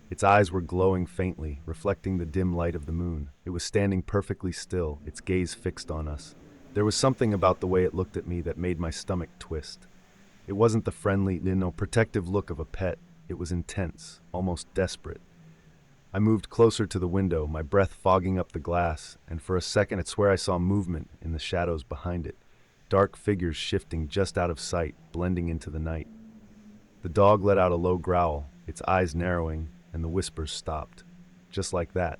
Its eyes were glowing faintly, reflecting the dim light of the moon. It was standing perfectly still, its gaze fixed on us. There was something about the way it looked at me that made my stomach twist. It wasn't the friendly, protective look of a pet. It was intense, almost desperate. I moved closer to the window, my breath fogging up the glass, and for a second I swear I saw movement in the shadows behind it. Dark figures shifting just out of sight, blending into the night. The dog let out a low growl, its eyes narrowing, and the whispers stopped. Just like that,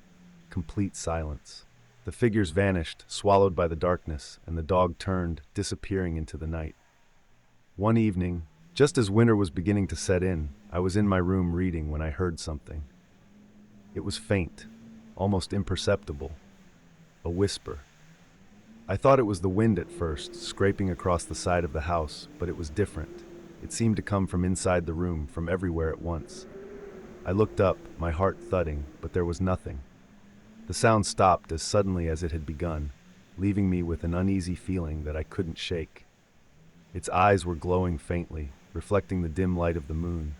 complete silence. The figures vanished, swallowed by the darkness, and the dog turned, disappearing into the night. One evening, just as winter was beginning to set in, I was in my room reading when I heard something. It was faint, almost imperceptible, a whisper. I thought it was the wind at first, scraping across the side of the house, but it was different. It seemed to come from inside the room, from everywhere at once. I looked up, my heart thudding, but there was nothing. The sound stopped as suddenly as it had begun, leaving me with an uneasy feeling that I couldn't shake. Its eyes were glowing faintly, reflecting the dim light of the moon.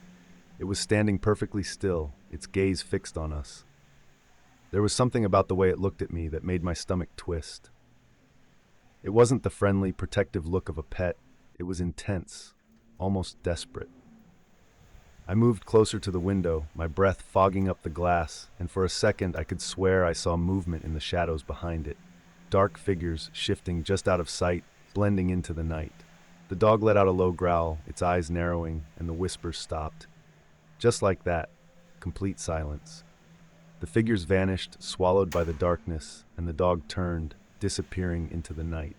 It was standing perfectly still, its gaze fixed on us. There was something about the way it looked at me that made my stomach twist. It wasn't the friendly, protective look of a pet. It was intense, almost desperate. I moved closer to the window, my breath fogging up the glass, and for a second I could swear I saw movement in the shadows behind it. Dark figures shifting just out of sight, blending into the night. The dog let out a low growl, its eyes narrowing, and the whispers stopped. Just like that, complete silence. The figures vanished, swallowed by the darkness, and the dog turned, disappearing into the night.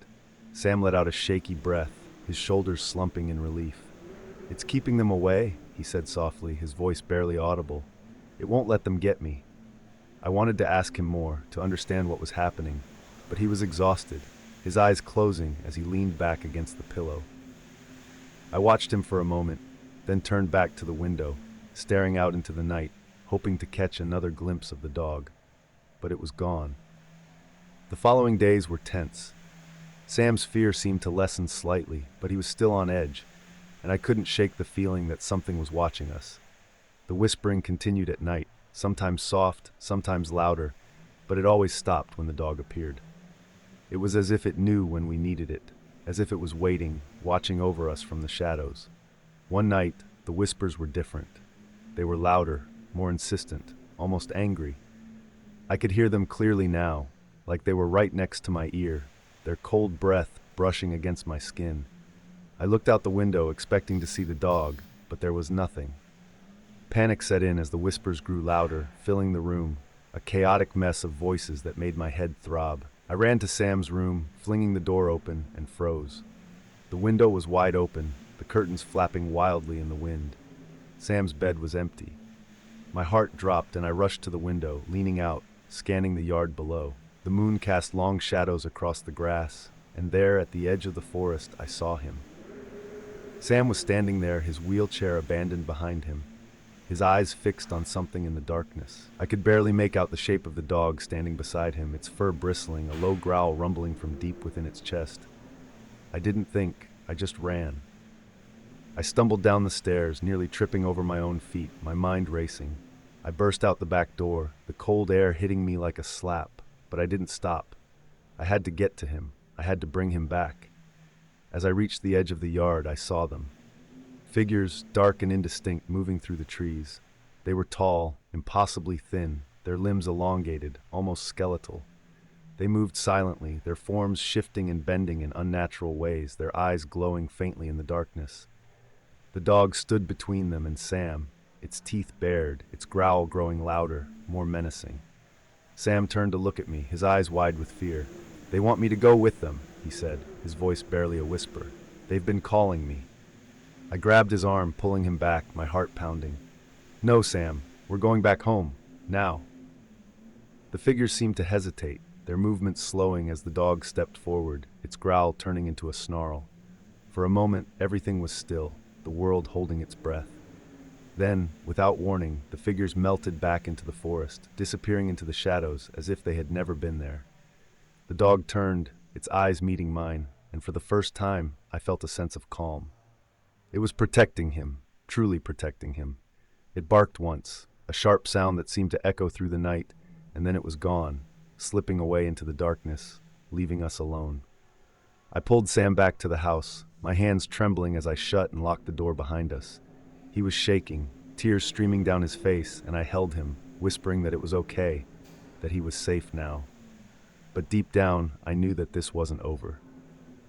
Sam let out a shaky breath, his shoulders slumping in relief. "It's keeping them away," he said softly, his voice barely audible. "It won't let them get me." I wanted to ask him more, to understand what was happening, but he was exhausted, his eyes closing as he leaned back against the pillow. I watched him for a moment, then turned back to the window, staring out into the night, hoping to catch another glimpse of the dog. But it was gone. The following days were tense. Sam's fear seemed to lessen slightly, but he was still on edge, and I couldn't shake the feeling that something was watching us. The whispering continued at night, sometimes soft, sometimes louder, but it always stopped when the dog appeared. It was as if it knew when we needed it, as if it was waiting, watching over us from the shadows. One night, the whispers were different. They were louder, more insistent, almost angry. I could hear them clearly now, like they were right next to my ear, their cold breath brushing against my skin. I looked out the window, expecting to see the dog, but there was nothing. Panic set in as the whispers grew louder, filling the room, a chaotic mess of voices that made my head throb. I ran to Sam's room, flinging the door open, and froze. The window was wide open, the curtains flapping wildly in the wind. Sam's bed was empty. My heart dropped and I rushed to the window, leaning out, scanning the yard below. The moon cast long shadows across the grass, and there at the edge of the forest I saw him. Sam was standing there, his wheelchair abandoned behind him, his eyes fixed on something in the darkness. I could barely make out the shape of the dog standing beside him, its fur bristling, a low growl rumbling from deep within its chest. I didn't think, I just ran. I stumbled down the stairs, nearly tripping over my own feet, my mind racing. I burst out the back door, the cold air hitting me like a slap, but I didn't stop. I had to get to him. I had to bring him back. As I reached the edge of the yard, I saw them. Figures, dark and indistinct, moving through the trees. They were tall, impossibly thin, their limbs elongated, almost skeletal. They moved silently, their forms shifting and bending in unnatural ways, their eyes glowing faintly in the darkness. The dog stood between them and Sam, its teeth bared, its growl growing louder, more menacing. Sam turned to look at me, his eyes wide with fear. "They want me to go with them," he said, his voice barely a whisper. "They've been calling me." I grabbed his arm, pulling him back, my heart pounding. "No, Sam, we're going back home, now." The figures seemed to hesitate, their movements slowing as the dog stepped forward, its growl turning into a snarl. For a moment, everything was still, the world holding its breath. Then, without warning, the figures melted back into the forest, disappearing into the shadows as if they had never been there. The dog turned, its eyes meeting mine, and for the first time, I felt a sense of calm. It was protecting him, truly protecting him. It barked once, a sharp sound that seemed to echo through the night, and then it was gone, slipping away into the darkness, leaving us alone. I pulled Sam back to the house, my hands trembling as I shut and locked the door behind us. He was shaking, tears streaming down his face, and I held him, whispering that it was okay, that he was safe now. But deep down, I knew that this wasn't over.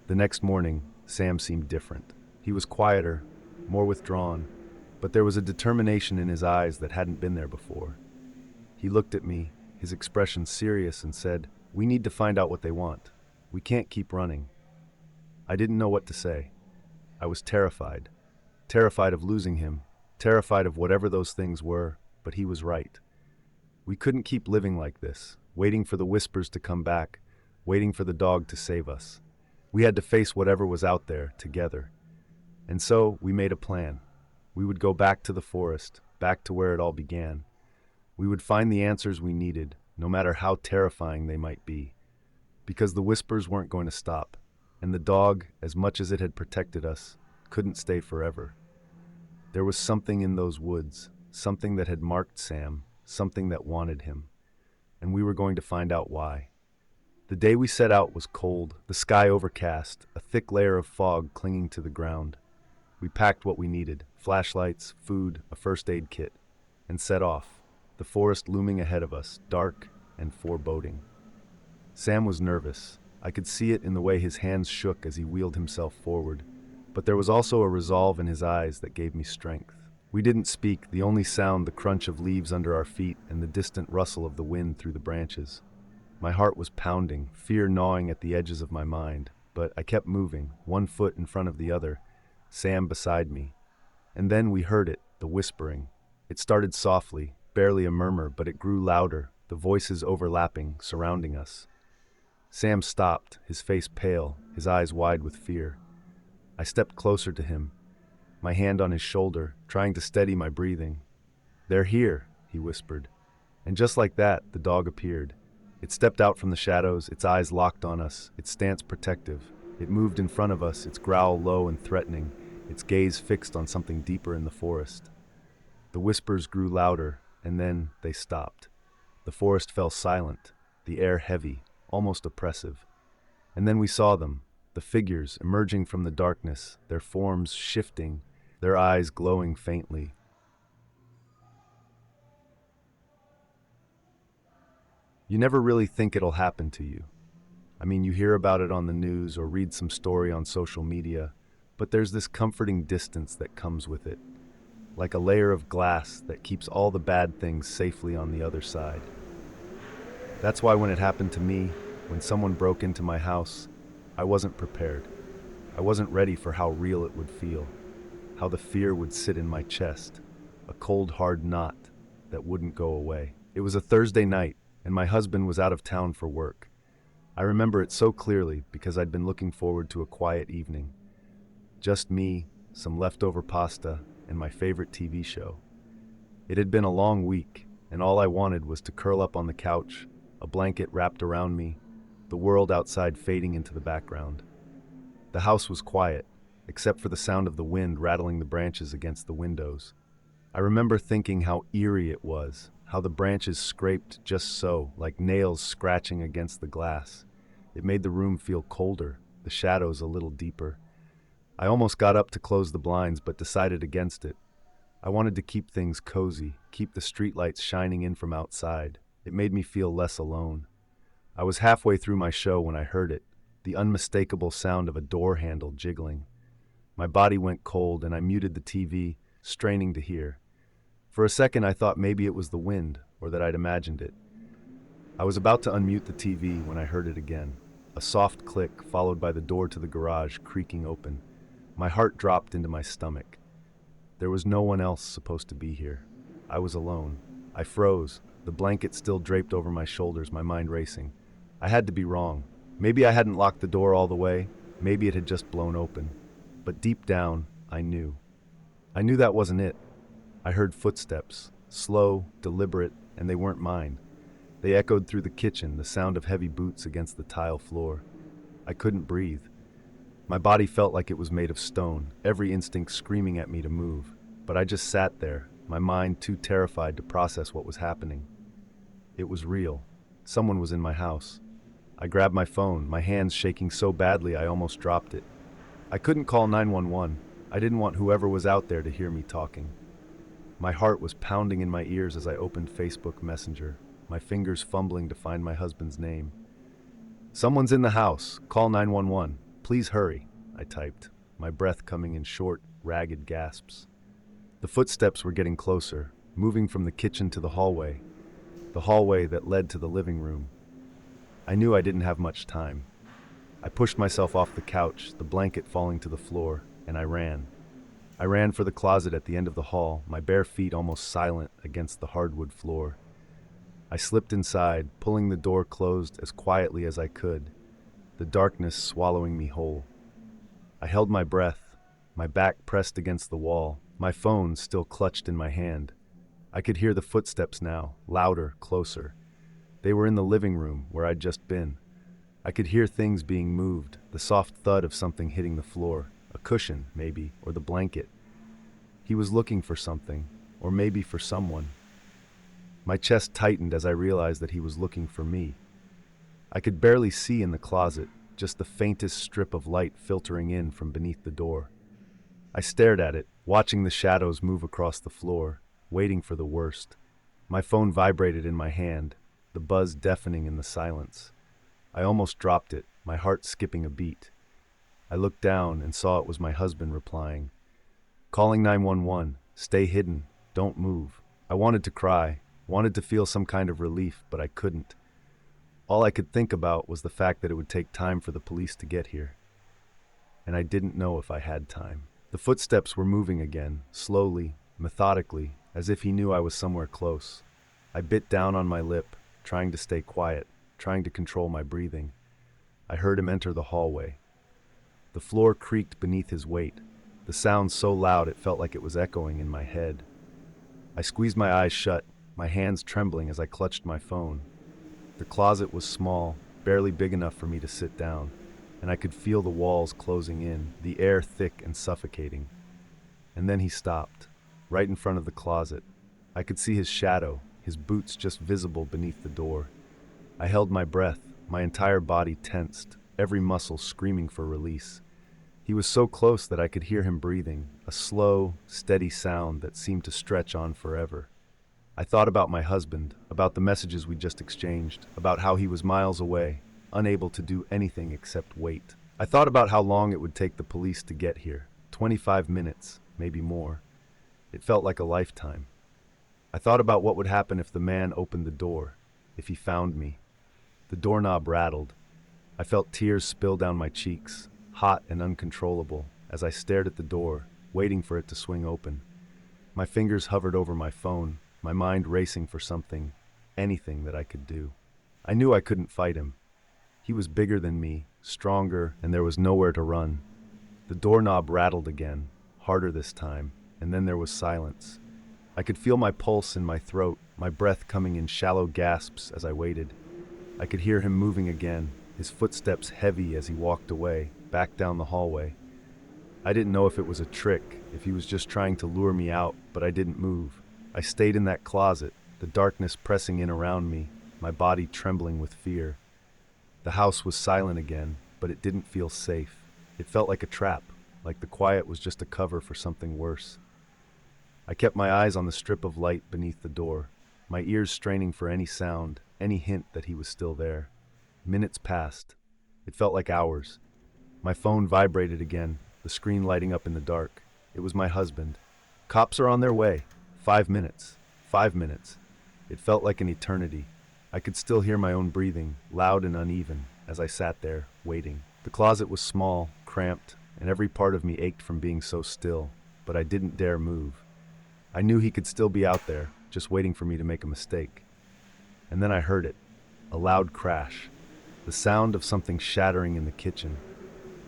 The next morning, Sam seemed different. He was quieter, more withdrawn, but there was a determination in his eyes that hadn't been there before. He looked at me, his expression serious, and said, "We need to find out what they want. We can't keep running." I didn't know what to say. I was terrified. Terrified of losing him, terrified of whatever those things were, but he was right. We couldn't keep living like this, waiting for the whispers to come back, waiting for the dog to save us. We had to face whatever was out there, together. And so, we made a plan. We would go back to the forest, back to where it all began. We would find the answers we needed, no matter how terrifying they might be. Because the whispers weren't going to stop, and the dog, as much as it had protected us, couldn't stay forever. There was something in those woods, something that had marked Sam, something that wanted him, and we were going to find out why. The day we set out was cold, the sky overcast, a thick layer of fog clinging to the ground. We packed what we needed, flashlights, food, a first aid kit, and set off, the forest looming ahead of us, dark and foreboding. Sam was nervous. I could see it in the way his hands shook as he wheeled himself forward, but there was also a resolve in his eyes that gave me strength. We didn't speak, the only sound the crunch of leaves under our feet and the distant rustle of the wind through the branches. My heart was pounding, fear gnawing at the edges of my mind, but I kept moving, one foot in front of the other, Sam beside me. And then we heard it, the whispering. It started softly, barely a murmur, but it grew louder, the voices overlapping, surrounding us. Sam stopped, his face pale, his eyes wide with fear. I stepped closer to him, my hand on his shoulder, trying to steady my breathing. "They're here," he whispered. And just like that, the dog appeared. It stepped out from the shadows, its eyes locked on us, its stance protective. It moved in front of us, its growl low and threatening, its gaze fixed on something deeper in the forest. The whispers grew louder, and then they stopped. The forest fell silent, the air heavy, almost oppressive. And then we saw them, the figures emerging from the darkness, their forms shifting, their eyes glowing faintly. You never really think it'll happen to you. I mean, you hear about it on the news or read some story on social media, but there's this comforting distance that comes with it, like a layer of glass that keeps all the bad things safely on the other side. That's why when it happened to me, when someone broke into my house, I wasn't prepared. I wasn't ready for how real it would feel, how the fear would sit in my chest, a cold, hard knot that wouldn't go away. It was a Thursday night, and my husband was out of town for work. I remember it so clearly because I'd been looking forward to a quiet evening. Just me, some leftover pasta, and my favorite TV show. It had been a long week, and all I wanted was to curl up on the couch, a blanket wrapped around me, the world outside fading into the background. The house was quiet, except for the sound of the wind rattling the branches against the windows. I remember thinking how eerie it was, how the branches scraped just so, like nails scratching against the glass. It made the room feel colder, the shadows a little deeper. I almost got up to close the blinds, but decided against it. I wanted to keep things cozy, keep the streetlights shining in from outside. It made me feel less alone. I was halfway through my show when I heard it, the unmistakable sound of a door handle jiggling. My body went cold and I muted the TV, straining to hear. For a second I thought maybe it was the wind, or that I'd imagined it. I was about to unmute the TV when I heard it again. A soft click followed by the door to the garage creaking open. My heart dropped into my stomach. There was no one else supposed to be here. I was alone. I froze, the blanket still draped over my shoulders, my mind racing. I had to be wrong. Maybe I hadn't locked the door all the way. Maybe it had just blown open. But deep down, I knew. I knew that wasn't it. I heard footsteps, slow, deliberate, and they weren't mine. They echoed through the kitchen, the sound of heavy boots against the tile floor. I couldn't breathe. My body felt like it was made of stone, every instinct screaming at me to move. But I just sat there, my mind too terrified to process what was happening. It was real. Someone was in my house. I grabbed my phone, my hands shaking so badly I almost dropped it. I couldn't call 911. I didn't want whoever was out there to hear me talking. My heart was pounding in my ears as I opened Facebook Messenger, my fingers fumbling to find my husband's name. "Someone's in the house. Call 911. Please hurry," I typed, my breath coming in short, ragged gasps. The footsteps were getting closer, moving from the kitchen to the hallway that led to the living room. I knew I didn't have much time. I pushed myself off the couch, the blanket falling to the floor, and I ran. I ran for the closet at the end of the hall, my bare feet almost silent against the hardwood floor. I slipped inside, pulling the door closed as quietly as I could, the darkness swallowing me whole. I held my breath, my back pressed against the wall, my phone still clutched in my hand. I could hear the footsteps now, louder, closer. They were in the living room where I'd just been. I could hear things being moved, the soft thud of something hitting the floor, a cushion, maybe, or the blanket. He was looking for something, or maybe for someone. My chest tightened as I realized that he was looking for me. I could barely see in the closet, just the faintest strip of light filtering in from beneath the door. I stared at it, watching the shadows move across the floor, waiting for the worst. My phone vibrated in my hand, the buzz deafening in the silence. I almost dropped it, my heart skipping a beat. I looked down and saw it was my husband replying. "Calling 911. Stay hidden. Don't move." I wanted to cry, wanted to feel some kind of relief, but I couldn't. All I could think about was the fact that it would take time for the police to get here. And I didn't know if I had time. The footsteps were moving again, slowly, methodically, as if he knew I was somewhere close. I bit down on my lip, trying to stay quiet, trying to control my breathing. I heard him enter the hallway. The floor creaked beneath his weight, the sound so loud it felt like it was echoing in my head. I squeezed my eyes shut, my hands trembling as I clutched my phone. The closet was small, barely big enough for me to sit down, and I could feel the walls closing in, the air thick and suffocating. And then he stopped, right in front of the closet. I could see his shadow, his boots just visible beneath the door. I held my breath, my entire body tensed, every muscle screaming for release. He was so close that I could hear him breathing, a slow, steady sound that seemed to stretch on forever. I thought about my husband, about the messages we just exchanged, about how he was miles away, unable to do anything except wait. I thought about how long it would take the police to get here, 25 minutes, maybe more. It felt like a lifetime. I thought about what would happen if the man opened the door, if he found me. The doorknob rattled. I felt tears spill down my cheeks, hot and uncontrollable, as I stared at the door, waiting for it to swing open. My fingers hovered over my phone, my mind racing for something anything that I could do. I knew I couldn't fight him. He was bigger than me, stronger, and there was nowhere to run. The doorknob rattled again, harder this time, and then there was silence. I could feel my pulse in my throat, my breath coming in shallow gasps as I waited. I could hear him moving again, his footsteps heavy as he walked away, back down the hallway. I didn't know if it was a trick, if he was just trying to lure me out, but I didn't move. I stayed in that closet, the darkness pressing in around me, my body trembling with fear. The house was silent again, but it didn't feel safe. It felt like a trap, like the quiet was just a cover for something worse. I kept my eyes on the strip of light beneath the door, my ears straining for any sound, any hint that he was still there. Minutes passed. It felt like hours. My phone vibrated again, the screen lighting up in the dark. It was my husband. Cops are on their way. 5 minutes. 5 minutes. It felt like an eternity. I could still hear my own breathing, loud and uneven, as I sat there, waiting. The closet was small, cramped, and every part of me ached from being so still, but I didn't dare move. I knew he could still be out there, just waiting for me to make a mistake. And then I heard it, a loud crash, the sound of something shattering in the kitchen.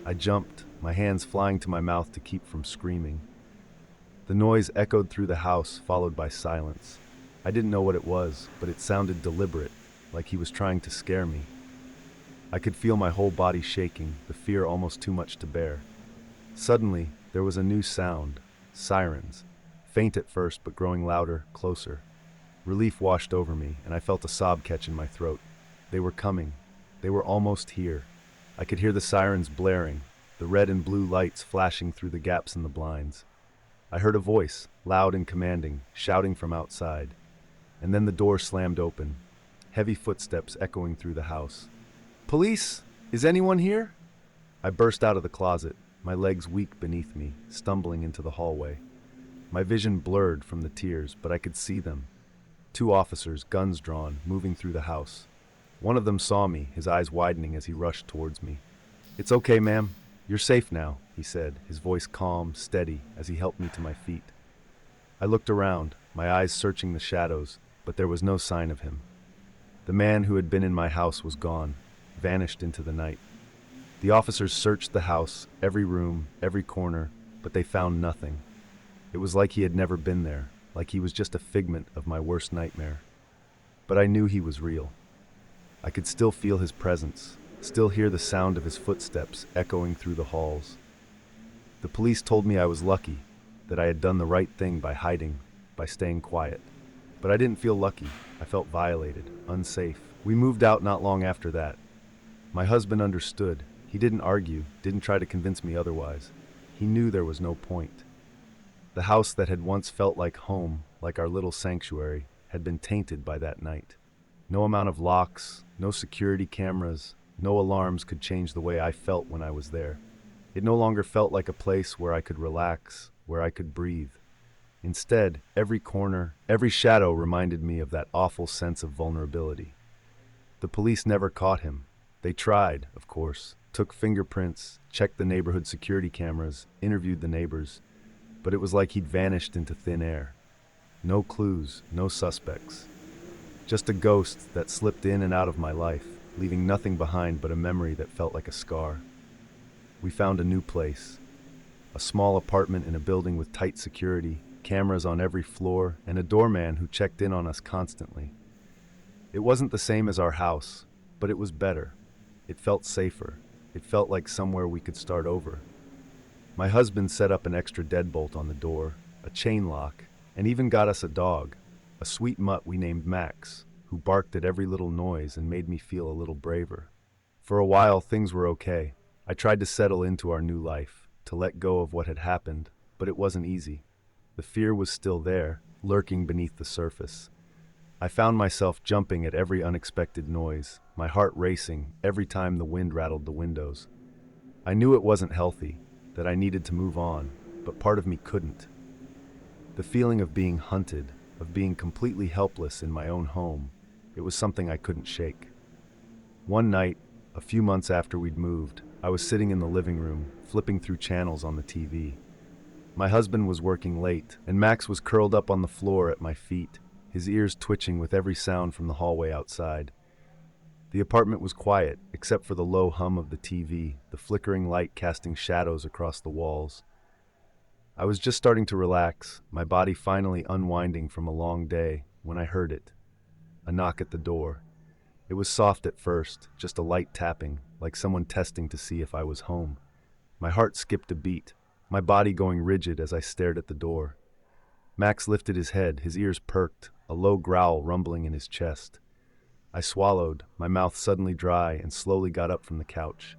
I jumped, my hands flying to my mouth to keep from screaming. The noise echoed through the house, followed by silence. I didn't know what it was, but it sounded deliberate, like he was trying to scare me. I could feel my whole body shaking, the fear almost too much to bear. Suddenly, there was a new sound, sirens, faint at first but growing louder, closer. Relief washed over me, and I felt a sob catch in my throat. They were coming. They were almost here. I could hear the sirens blaring, the red and blue lights flashing through the gaps in the blinds. I heard a voice, loud and commanding, shouting from outside. And then the door slammed open, heavy footsteps echoing through the house. "Police! Is anyone here?" I burst out of the closet, my legs weak beneath me, stumbling into the hallway. My vision blurred from the tears, but I could see them. 2 officers, guns drawn, moving through the house. One of them saw me, his eyes widening as he rushed towards me. "It's okay, ma'am. You're safe now," he said, his voice calm, steady, as he helped me to my feet. I looked around, my eyes searching the shadows, but there was no sign of him. The man who had been in my house was gone, vanished into the night. The officers searched the house, every room, every corner, but they found nothing. It was like he had never been there, like he was just a figment of my worst nightmare. But I knew he was real. I could still feel his presence, still hear the sound of his footsteps echoing through the halls. The police told me I was lucky, that I had done the right thing by hiding, by staying quiet. But I didn't feel lucky. I felt violated, unsafe. We moved out not long after that. My husband understood. He didn't argue, didn't try to convince me otherwise. He knew there was no point. The house that had once felt like home, like our little sanctuary, had been tainted by that night. No amount of locks, no security cameras, no alarms could change the way I felt when I was there. It no longer felt like a place where I could relax, where I could breathe. Instead, every corner, every shadow reminded me of that awful sense of vulnerability. The police never caught him. They tried, of course, took fingerprints, checked the neighborhood security cameras, interviewed the neighbors, but it was like he'd vanished into thin air. No clues, no suspects. Just a ghost that slipped in and out of my life, leaving nothing behind but a memory that felt like a scar. We found a new place. A small apartment in a building with tight security, cameras on every floor, and a doorman who checked in on us constantly. It wasn't the same as our house, but it was better. It felt safer. It felt like somewhere we could start over. My husband set up an extra deadbolt on the door, a chain lock, and even got us a dog, a sweet mutt we named Max, who barked at every little noise and made me feel a little braver. For a while, things were okay. I tried to settle into our new life, to let go of what had happened, but it wasn't easy. The fear was still there, lurking beneath the surface. I found myself jumping at every unexpected noise, my heart racing every time the wind rattled the windows. I knew it wasn't healthy, that I needed to move on, but part of me couldn't. The feeling of being hunted, of being completely helpless in my own home, it was something I couldn't shake. One night, a few months after we'd moved, I was sitting in the living room, flipping through channels on the TV. My husband was working late, and Max was curled up on the floor at my feet. his ears twitching with every sound from the hallway outside. The apartment was quiet, except for the low hum of the TV, the flickering light casting shadows across the walls. I was just starting to relax, my body finally unwinding from a long day, when I heard it. A knock at the door. It was soft at first, just a light tapping, like someone testing to see if I was home. My heart skipped a beat, my body going rigid as I stared at the door. Max lifted his head, his ears perked, a low growl rumbling in his chest. I swallowed, my mouth suddenly dry, and slowly got up from the couch.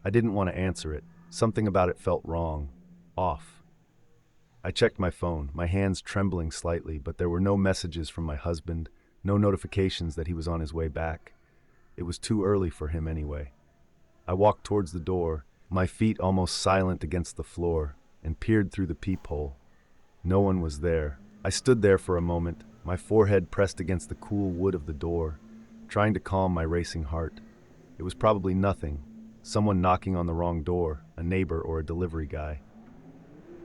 I didn't want to answer it. Something about it felt wrong. Off. I checked my phone, my hands trembling slightly, but there were no messages from my husband, no notifications that he was on his way back. It was too early for him anyway. I walked towards the door, my feet almost silent against the floor, and peered through the peephole. No one was there. I stood there for a moment, my forehead pressed against the cool wood of the door, trying to calm my racing heart. It was probably nothing. Someone knocking on the wrong door, a neighbor or a delivery guy.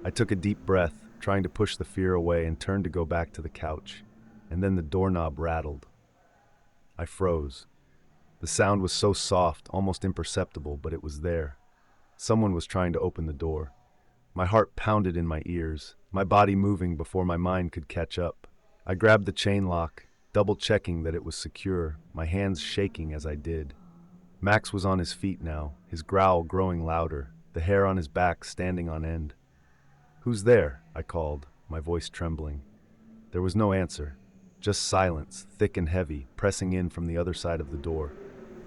I took a deep breath, trying to push the fear away, and turned to go back to the couch. And then the doorknob rattled. I froze. The sound was so soft, almost imperceptible, but it was there. Someone was trying to open the door. My heart pounded in my ears, my body moving before my mind could catch up. I grabbed the chain lock, double-checking that it was secure, my hands shaking as I did. Max was on his feet now, his growl growing louder, the hair on his back standing on end. "Who's there?" I called, my voice trembling. There was no answer, just silence, thick and heavy, pressing in from the other side of the door.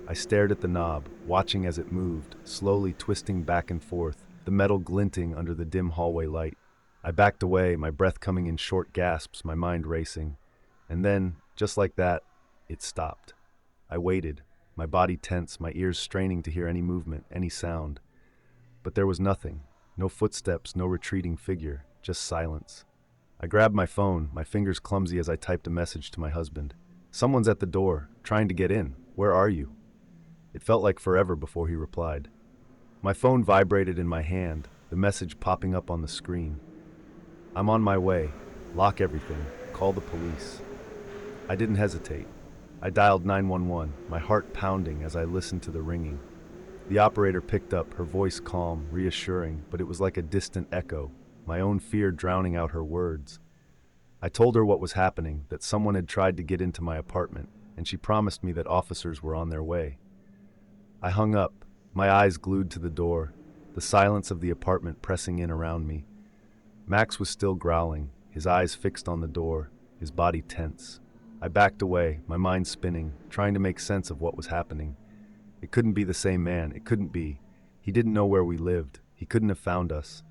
I stared at the knob, watching as it moved, slowly twisting back and forth, the metal glinting under the dim hallway light. I backed away, my breath coming in short gasps, my mind racing. And then, just like that, it stopped. I waited, my body tense, my ears straining to hear any movement, any sound. But there was nothing, no footsteps, no retreating figure, just silence. I grabbed my phone, my fingers clumsy as I typed a message to my husband. "Someone's at the door, trying to get in. Where are you?" It felt like forever before he replied. My phone vibrated in my hand, the message popping up on the screen. "I'm on my way. Lock everything. Call the police." I didn't hesitate. I dialed 911, my heart pounding as I listened to the ringing. The operator picked up, her voice calm, reassuring, but it was like a distant echo, my own fear drowning out her words. I told her what was happening, that someone had tried to get into my apartment, and she promised me that officers were on their way. I hung up, my eyes glued to the door, the silence of the apartment pressing in around me. Max was still growling, his eyes fixed on the door, his body tense. I backed away, my mind spinning, trying to make sense of what was happening. It couldn't be the same man, it couldn't be. He didn't know where we lived, he couldn't have found us.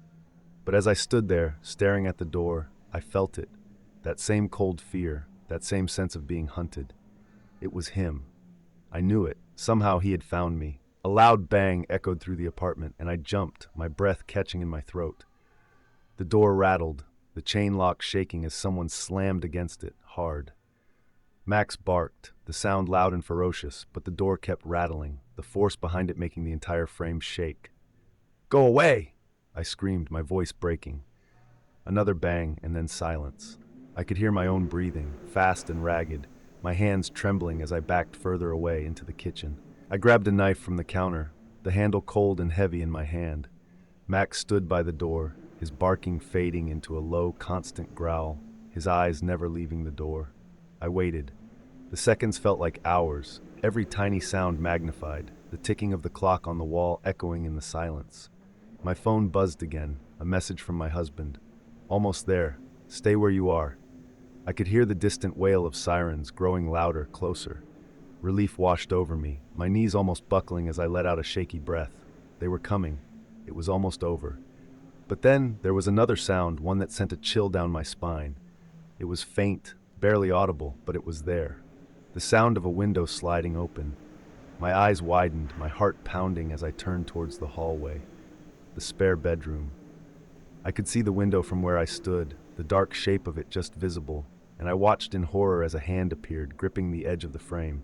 But as I stood there, staring at the door, I felt it. That same cold fear, that same sense of being hunted. It was him. I knew it. Somehow he had found me. A loud bang echoed through the apartment, and I jumped, my breath catching in my throat. The door rattled, the chain lock shaking as someone slammed against it, hard. Max barked, the sound loud and ferocious, but the door kept rattling, the force behind it making the entire frame shake. "Go away!" I screamed, my voice breaking. Another bang, and then silence. I could hear my own breathing, fast and ragged, my hands trembling as I backed further away into the kitchen. I grabbed a knife from the counter, the handle cold and heavy in my hand. Max stood by the door, his barking fading into a low, constant growl, his eyes never leaving the door. I waited. The seconds felt like hours, every tiny sound magnified, the ticking of the clock on the wall echoing in the silence. My phone buzzed again, a message from my husband. "Almost there. Stay where you are." I could hear the distant wail of sirens, growing louder, closer. Relief washed over me, my knees almost buckling as I let out a shaky breath. They were coming. It was almost over. But then there was another sound, one that sent a chill down my spine. It was faint, barely audible, but it was there. The sound of a window sliding open. My eyes widened, my heart pounding as I turned towards the hallway. The spare bedroom. I could see the window from where I stood, the dark shape of it just visible, and I watched in horror as a hand appeared, gripping the edge of the frame.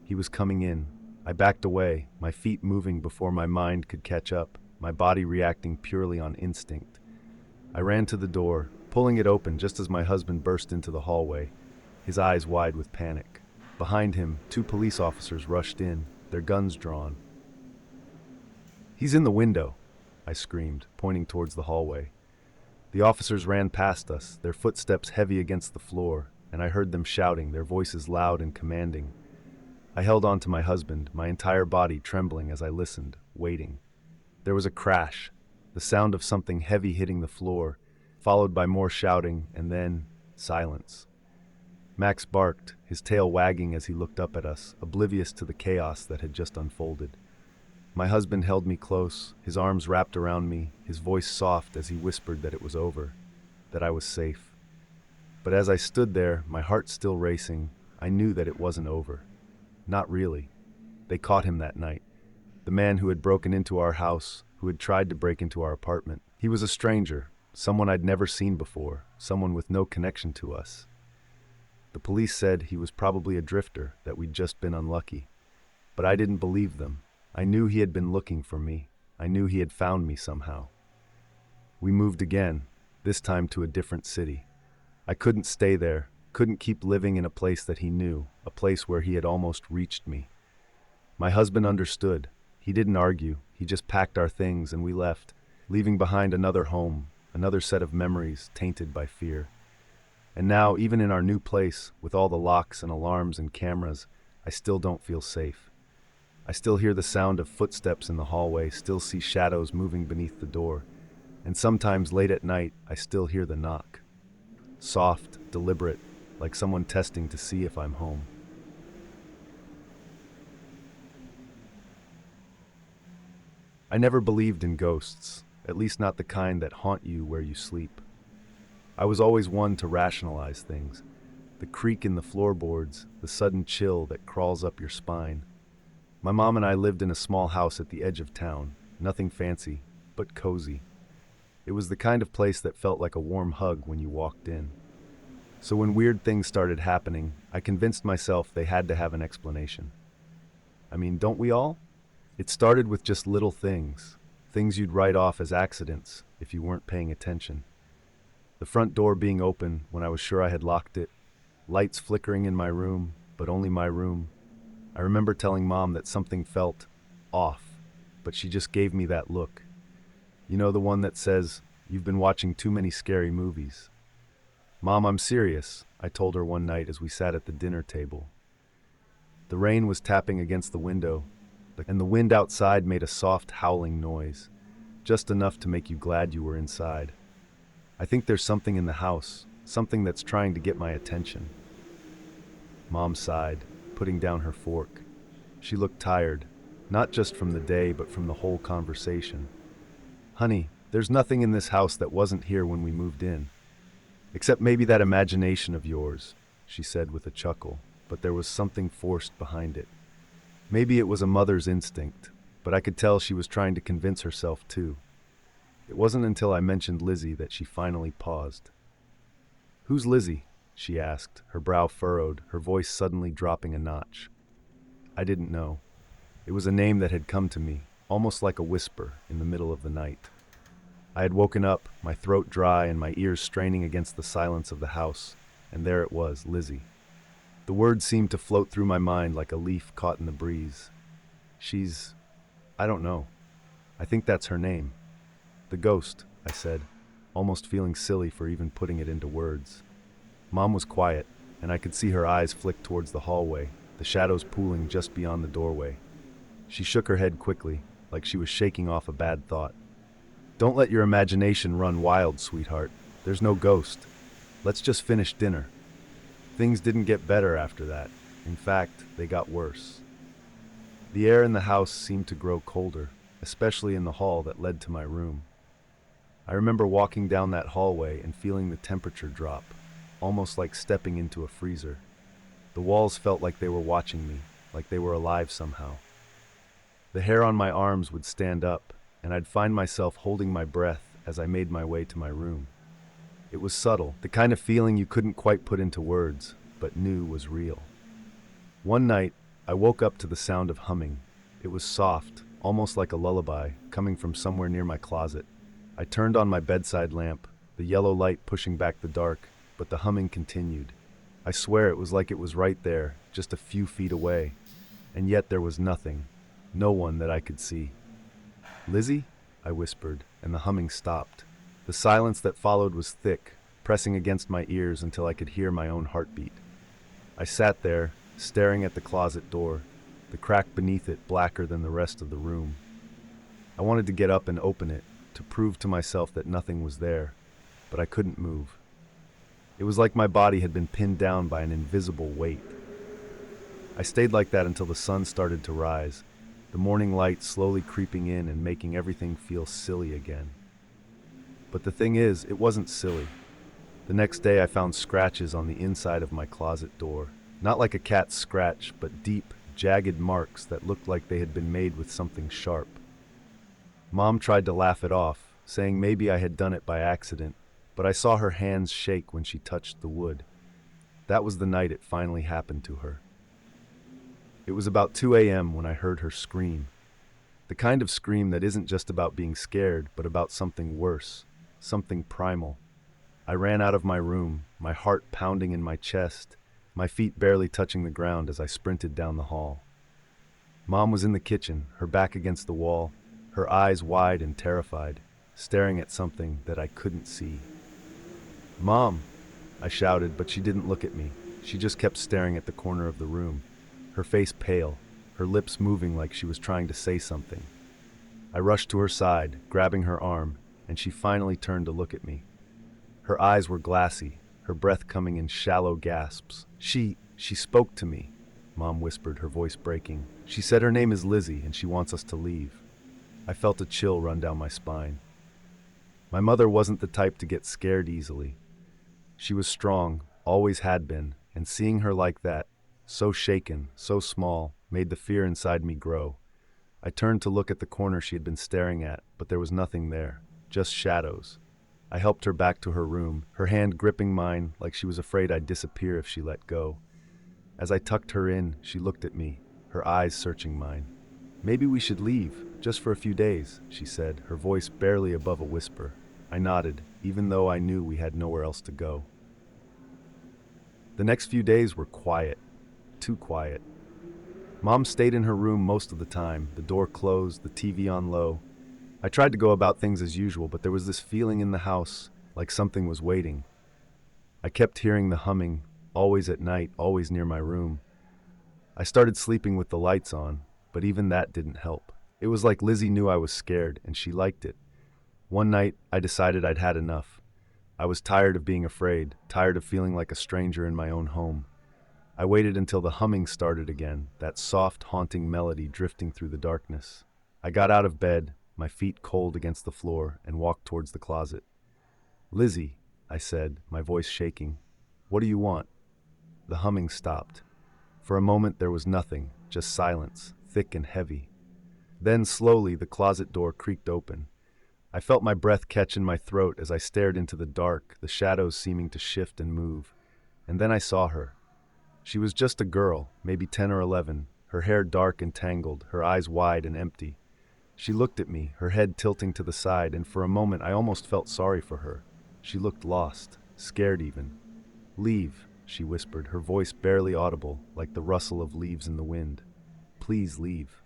He was coming in. I backed away, my feet moving before my mind could catch up, my body reacting purely on instinct. I ran to the door, pulling it open just as my husband burst into the hallway. his eyes wide with panic. Behind him, two police officers rushed in, their guns drawn. "He's in the window," I screamed, pointing towards the hallway. The officers ran past us, their footsteps heavy against the floor, and I heard them shouting, their voices loud and commanding. I held on to my husband, my entire body trembling as I listened, waiting. There was a crash, the sound of something heavy hitting the floor, followed by more shouting, and then silence. Max barked, his tail wagging as he looked up at us, oblivious to the chaos that had just unfolded. My husband held me close, his arms wrapped around me, his voice soft as he whispered that it was over, that I was safe. But as I stood there, my heart still racing, I knew that it wasn't over. Not really. They caught him that night. The man who had broken into our house, who had tried to break into our apartment. He was a stranger, someone I'd never seen before, someone with no connection to us. The police said he was probably a drifter, that we'd just been unlucky. But I didn't believe them. I knew he had been looking for me. I knew he had found me somehow. We moved again, this time to a different city. I couldn't stay there, couldn't keep living in a place that he knew, a place where he had almost reached me. My husband understood. He didn't argue. He just packed our things and we left, leaving behind another home, another set of memories tainted by fear. And now, even in our new place, with all the locks and alarms and cameras, I still don't feel safe. I still hear the sound of footsteps in the hallway, still see shadows moving beneath the door, and sometimes late at night, I still hear the knock. Soft, deliberate, like someone testing to see if I'm home. I never believed in ghosts, at least not the kind that haunt you where you sleep. I was always one to rationalize things. The creak in the floorboards, the sudden chill that crawls up your spine. My mom and I lived in a small house at the edge of town, nothing fancy, but cozy. It was the kind of place that felt like a warm hug when you walked in. So when weird things started happening, I convinced myself they had to have an explanation. I mean, don't we all? It started with just little things, things you'd write off as accidents if you weren't paying attention. The front door being open when I was sure I had locked it, lights flickering in my room, but only my room. I remember telling Mom that something felt off, but she just gave me that look. You know, the one that says, "You've been watching too many scary movies." "Mom, I'm serious," I told her one night as we sat at the dinner table. The rain was tapping against the window, and the wind outside made a soft howling noise, just enough to make you glad you were inside. "I think there's something in the house, something that's trying to get my attention." Mom sighed, putting down her fork. She looked tired, not just from the day, but from the whole conversation. "Honey, there's nothing in this house that wasn't here when we moved in. Except maybe that imagination of yours," she said with a chuckle, but there was something forced behind it. Maybe it was a mother's instinct, but I could tell she was trying to convince herself too. It wasn't until I mentioned Lizzie that she finally paused. "Who's Lizzie?" she asked, her brow furrowed, her voice suddenly dropping a notch. I didn't know. It was a name that had come to me, almost like a whisper in the middle of the night. I had woken up, my throat dry and my ears straining against the silence of the house, and there it was, Lizzie. The words seemed to float through my mind like a leaf caught in the breeze. I don't know. I think that's her name. The ghost, I said, almost feeling silly for even putting it into words. Mom was quiet, and I could see her eyes flick towards the hallway, the shadows pooling just beyond the doorway. She shook her head quickly, like she was shaking off a bad thought. "Don't let your imagination run wild, sweetheart. There's no ghost. Let's just finish dinner." Things didn't get better after that. In fact, they got worse. The air in the house seemed to grow colder, especially in the hall that led to my room. I remember walking down that hallway and feeling the temperature drop, almost like stepping into a freezer. The walls felt like they were watching me, like they were alive somehow. The hair on my arms would stand up, and I'd find myself holding my breath as I made my way to my room. It was subtle, the kind of feeling you couldn't quite put into words, but knew was real. One night, I woke up to the sound of humming. It was soft, almost like a lullaby, coming from somewhere near my closet. I turned on my bedside lamp, the yellow light pushing back the dark, but the humming continued. I swear it was like it was right there, just a few feet away. And yet there was nothing, no one that I could see. "Lizzie?" I whispered, and the humming stopped. The silence that followed was thick, pressing against my ears until I could hear my own heartbeat. I sat there, staring at the closet door, the crack beneath it blacker than the rest of the room. I wanted to get up and open it, to prove to myself that nothing was there, but I couldn't move. It was like my body had been pinned down by an invisible weight. I stayed like that until the sun started to rise, the morning light slowly creeping in and making everything feel silly again. But the thing is, it wasn't silly. The next day I found scratches on the inside of my closet door. Not like a cat's scratch, but deep, jagged marks that looked like they had been made with something sharp. Mom tried to laugh it off, saying maybe I had done it by accident, but I saw her hands shake when she touched the wood. That was the night it finally happened to her. It was about 2 a.m. when I heard her scream. The kind of scream that isn't just about being scared, but about something worse, something primal. I ran out of my room, my heart pounding in my chest, my feet barely touching the ground as I sprinted down the hall. Mom was in the kitchen, her back against the wall, her eyes wide and terrified, staring at something that I couldn't see. "Mom!" I shouted, but she didn't look at me. She just kept staring at the corner of the room, her face pale, her lips moving like she was trying to say something. I rushed to her side, grabbing her arm, and she finally turned to look at me. Her eyes were glassy, her breath coming in shallow gasps. She spoke to me," Mom whispered, her voice breaking. "She said her name is Lizzie and she wants us to leave." I felt a chill run down my spine. My mother wasn't the type to get scared easily. She was strong, always had been, and seeing her like that, so shaken, so small, made the fear inside me grow. I turned to look at the corner she had been staring at, but there was nothing there, just shadows. I helped her back to her room, her hand gripping mine like she was afraid I'd disappear if she let go. As I tucked her in, she looked at me, her eyes searching mine. "Maybe we should leave, just for a few days," she said, her voice barely above a whisper. I nodded, even though I knew we had nowhere else to go. The next few days were quiet, too quiet. Mom stayed in her room most of the time, the door closed, the TV on low. I tried to go about things as usual, but there was this feeling in the house, like something was waiting. I kept hearing the humming, always at night, always near my room. I started sleeping with the lights on, but even that didn't help. It was like Lizzie knew I was scared, and she liked it. One night, I decided I'd had enough. I was tired of being afraid, tired of feeling like a stranger in my own home. I waited until the humming started again, that soft, haunting melody drifting through the darkness. I got out of bed, my feet cold against the floor, and walked towards the closet. "Lizzie," I said, my voice shaking, "what do you want?" The humming stopped. For a moment there was nothing, just silence, thick and heavy. Then slowly the closet door creaked open. I felt my breath catch in my throat as I stared into the dark, the shadows seeming to shift and move. And then I saw her. She was just a girl, maybe 10 or 11, her hair dark and tangled, her eyes wide and empty. She looked at me, her head tilting to the side, and for a moment I almost felt sorry for her. She looked lost, scared even. "Leave," she whispered, her voice barely audible, like the rustle of leaves in the wind. "Please leave."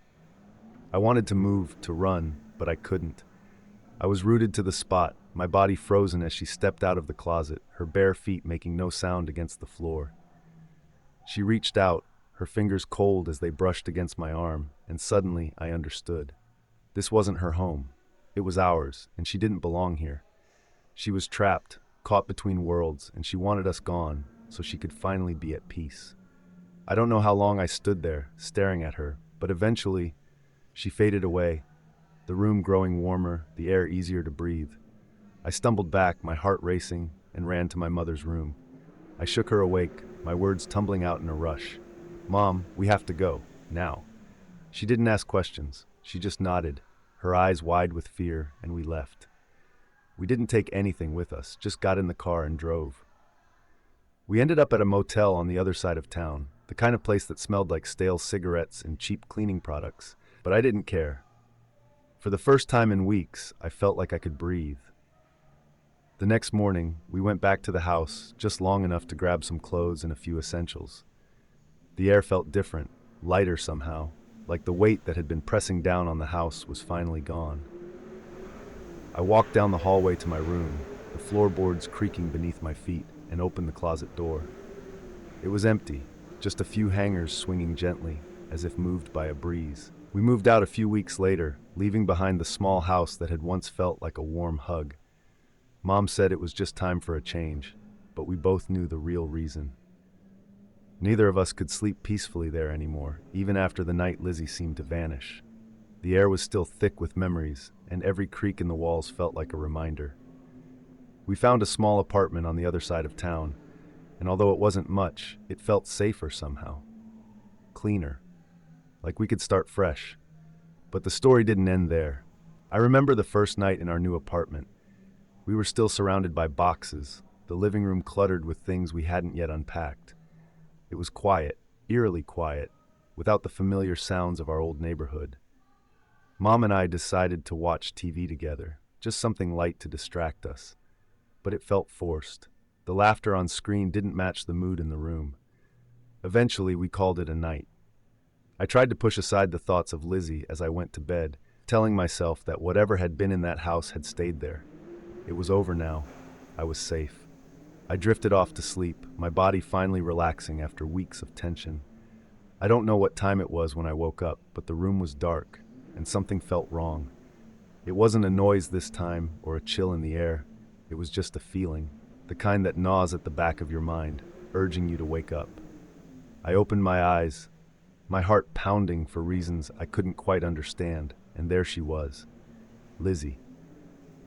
I wanted to move, to run, but I couldn't. I was rooted to the spot, my body frozen as she stepped out of the closet, her bare feet making no sound against the floor. She reached out, her fingers cold as they brushed against my arm, and suddenly I understood. This wasn't her home. It was ours, and she didn't belong here. She was trapped, caught between worlds, and she wanted us gone, so she could finally be at peace. I don't know how long I stood there, staring at her, but eventually, she faded away, the room growing warmer, the air easier to breathe. I stumbled back, my heart racing, and ran to my mother's room. I shook her awake, my words tumbling out in a rush. "Mom, we have to go, now." She didn't ask questions, she just nodded, her eyes wide with fear, and we left. We didn't take anything with us, just got in the car and drove. We ended up at a motel on the other side of town, the kind of place that smelled like stale cigarettes and cheap cleaning products, but I didn't care. For the first time in weeks, I felt like I could breathe. The next morning, we went back to the house just long enough to grab some clothes and a few essentials. The air felt different, lighter somehow, like the weight that had been pressing down on the house was finally gone. I walked down the hallway to my room, the floorboards creaking beneath my feet, and opened the closet door. It was empty, just a few hangers swinging gently, as if moved by a breeze. We moved out a few weeks later, leaving behind the small house that had once felt like a warm hug. Mom said it was just time for a change, but we both knew the real reason. Neither of us could sleep peacefully there anymore, even after the night Lizzie seemed to vanish. The air was still thick with memories, and every creak in the walls felt like a reminder. We found a small apartment on the other side of town, and although it wasn't much, it felt safer somehow. Cleaner. Like we could start fresh. But the story didn't end there. I remember the first night in our new apartment. We were still surrounded by boxes, the living room cluttered with things we hadn't yet unpacked. It was quiet, eerily quiet, without the familiar sounds of our old neighborhood. Mom and I decided to watch TV together, just something light to distract us. But it felt forced. The laughter on screen didn't match the mood in the room. Eventually, we called it a night. I tried to push aside the thoughts of Lizzie as I went to bed, telling myself that whatever had been in that house had stayed there. It was over now. I was safe. I drifted off to sleep, my body finally relaxing after weeks of tension. I don't know what time it was when I woke up, but the room was dark, and something felt wrong. It wasn't a noise this time, or a chill in the air. It was just a feeling, the kind that gnaws at the back of your mind, urging you to wake up. I opened my eyes, my heart pounding for reasons I couldn't quite understand, and there she was, Lizzie.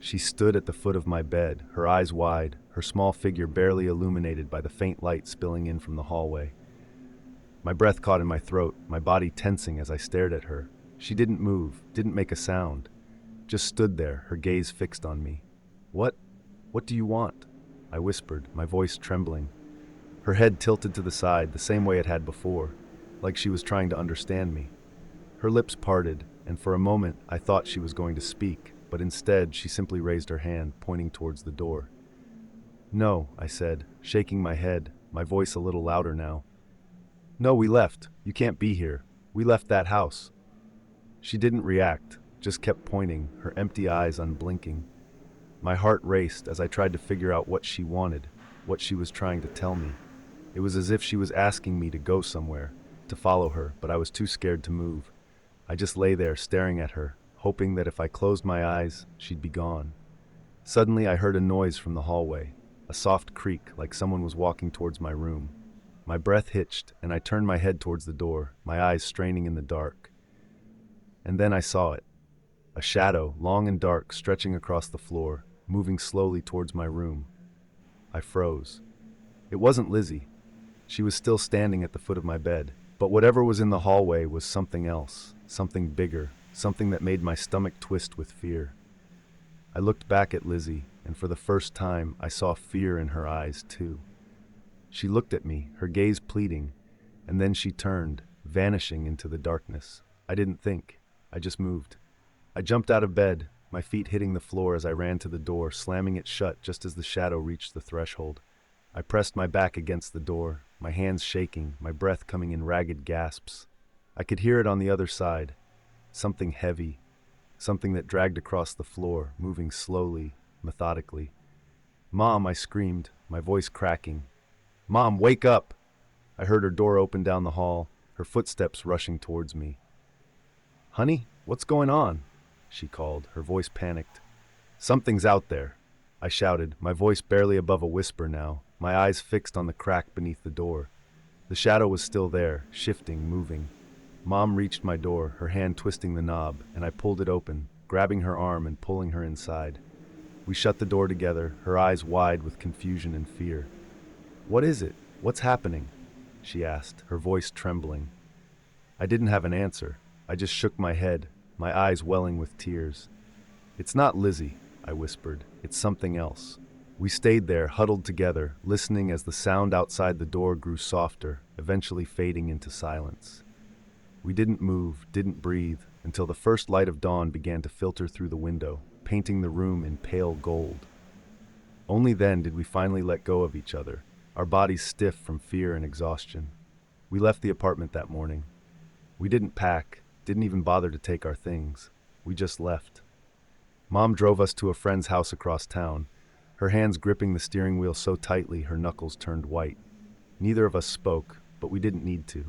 She stood at the foot of my bed, her eyes wide, her small figure barely illuminated by the faint light spilling in from the hallway. My breath caught in my throat, my body tensing as I stared at her. She didn't move, didn't make a sound, just stood there, her gaze fixed on me. What do you want?" I whispered, my voice trembling. Her head tilted to the side, the same way it had before, like she was trying to understand me. Her lips parted, and for a moment I thought she was going to speak, but instead she simply raised her hand, pointing towards the door. "No," I said, shaking my head, my voice a little louder now. "No, we left. You can't be here. We left that house." She didn't react, just kept pointing, her empty eyes unblinking. My heart raced as I tried to figure out what she wanted, what she was trying to tell me. It was as if she was asking me to go somewhere, to follow her, but I was too scared to move. I just lay there staring at her, hoping that if I closed my eyes, she'd be gone. Suddenly I heard a noise from the hallway, a soft creak like someone was walking towards my room. My breath hitched, and I turned my head towards the door, my eyes straining in the dark. And then I saw it. A shadow, long and dark, stretching across the floor, moving slowly towards my room. I froze. It wasn't Lizzie. She was still standing at the foot of my bed, but whatever was in the hallway was something else, something bigger, something that made my stomach twist with fear. I looked back at Lizzie, and for the first time, I saw fear in her eyes, too. She looked at me, her gaze pleading, and then she turned, vanishing into the darkness. I didn't think. I just moved. I jumped out of bed, my feet hitting the floor as I ran to the door, slamming it shut just as the shadow reached the threshold. I pressed my back against the door, my hands shaking, my breath coming in ragged gasps. I could hear it on the other side. Something heavy, something that dragged across the floor, moving slowly, methodically. "Mom," I screamed, my voice cracking. "Mom, wake up!" I heard her door open down the hall, her footsteps rushing towards me. "Honey, what's going on?" she called, her voice panicked. "Something's out there," I shouted, my voice barely above a whisper now, my eyes fixed on the crack beneath the door. The shadow was still there, shifting, moving. Mom reached my door, her hand twisting the knob, and I pulled it open, grabbing her arm and pulling her inside. We shut the door together, her eyes wide with confusion and fear. "What is it? What's happening?" she asked, her voice trembling. I didn't have an answer. I just shook my head, my eyes welling with tears. "It's not Lizzie," I whispered. "It's something else." We stayed there, huddled together, listening as the sound outside the door grew softer, eventually fading into silence. We didn't move, didn't breathe, until the first light of dawn began to filter through the window, painting the room in pale gold. Only then did we finally let go of each other, our bodies stiff from fear and exhaustion. We left the apartment that morning. We didn't pack, didn't even bother to take our things. We just left. Mom drove us to a friend's house across town, her hands gripping the steering wheel so tightly her knuckles turned white. Neither of us spoke, but we didn't need to.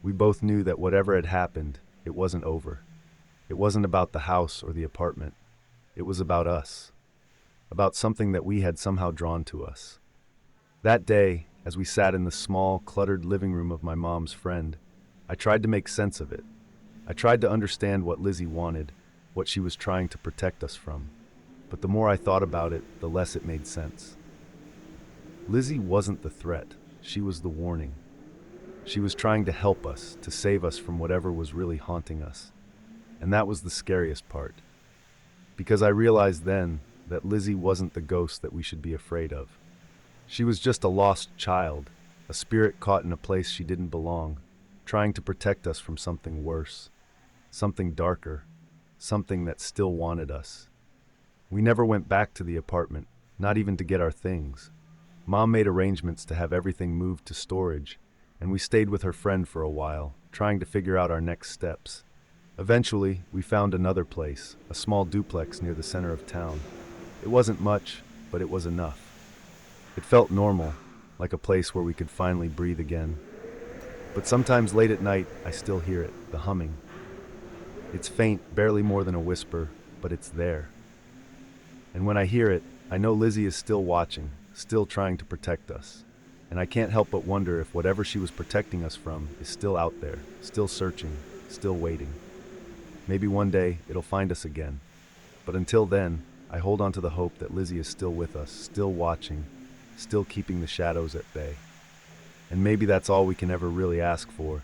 We both knew that whatever had happened, it wasn't over. It wasn't about the house or the apartment. It was about us. About something that we had somehow drawn to us. That day, as we sat in the small, cluttered living room of my mom's friend, I tried to make sense of it. I tried to understand what Lizzie wanted, what she was trying to protect us from. But the more I thought about it, the less it made sense. Lizzie wasn't the threat. She was the warning. She was trying to help us, to save us from whatever was really haunting us. And that was the scariest part. Because I realized then that Lizzie wasn't the ghost that we should be afraid of. She was just a lost child, a spirit caught in a place she didn't belong, trying to protect us from something worse, something darker, something that still wanted us. We never went back to the apartment, not even to get our things. Mom made arrangements to have everything moved to storage, and we stayed with her friend for a while, trying to figure out our next steps. Eventually, we found another place, a small duplex near the center of town. It wasn't much, but it was enough. It felt normal, like a place where we could finally breathe again. But sometimes late at night, I still hear it, the humming. It's faint, barely more than a whisper, but it's there. And when I hear it, I know Lizzie is still watching, still trying to protect us. And I can't help but wonder if whatever she was protecting us from is still out there, still searching, still waiting. Maybe one day it'll find us again. But until then, I hold on to the hope that Lizzie is still with us, still watching, still keeping the shadows at bay. And maybe that's all we can ever really ask for.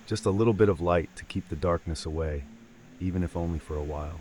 Just a little bit of light to keep the darkness away, even if only for a while.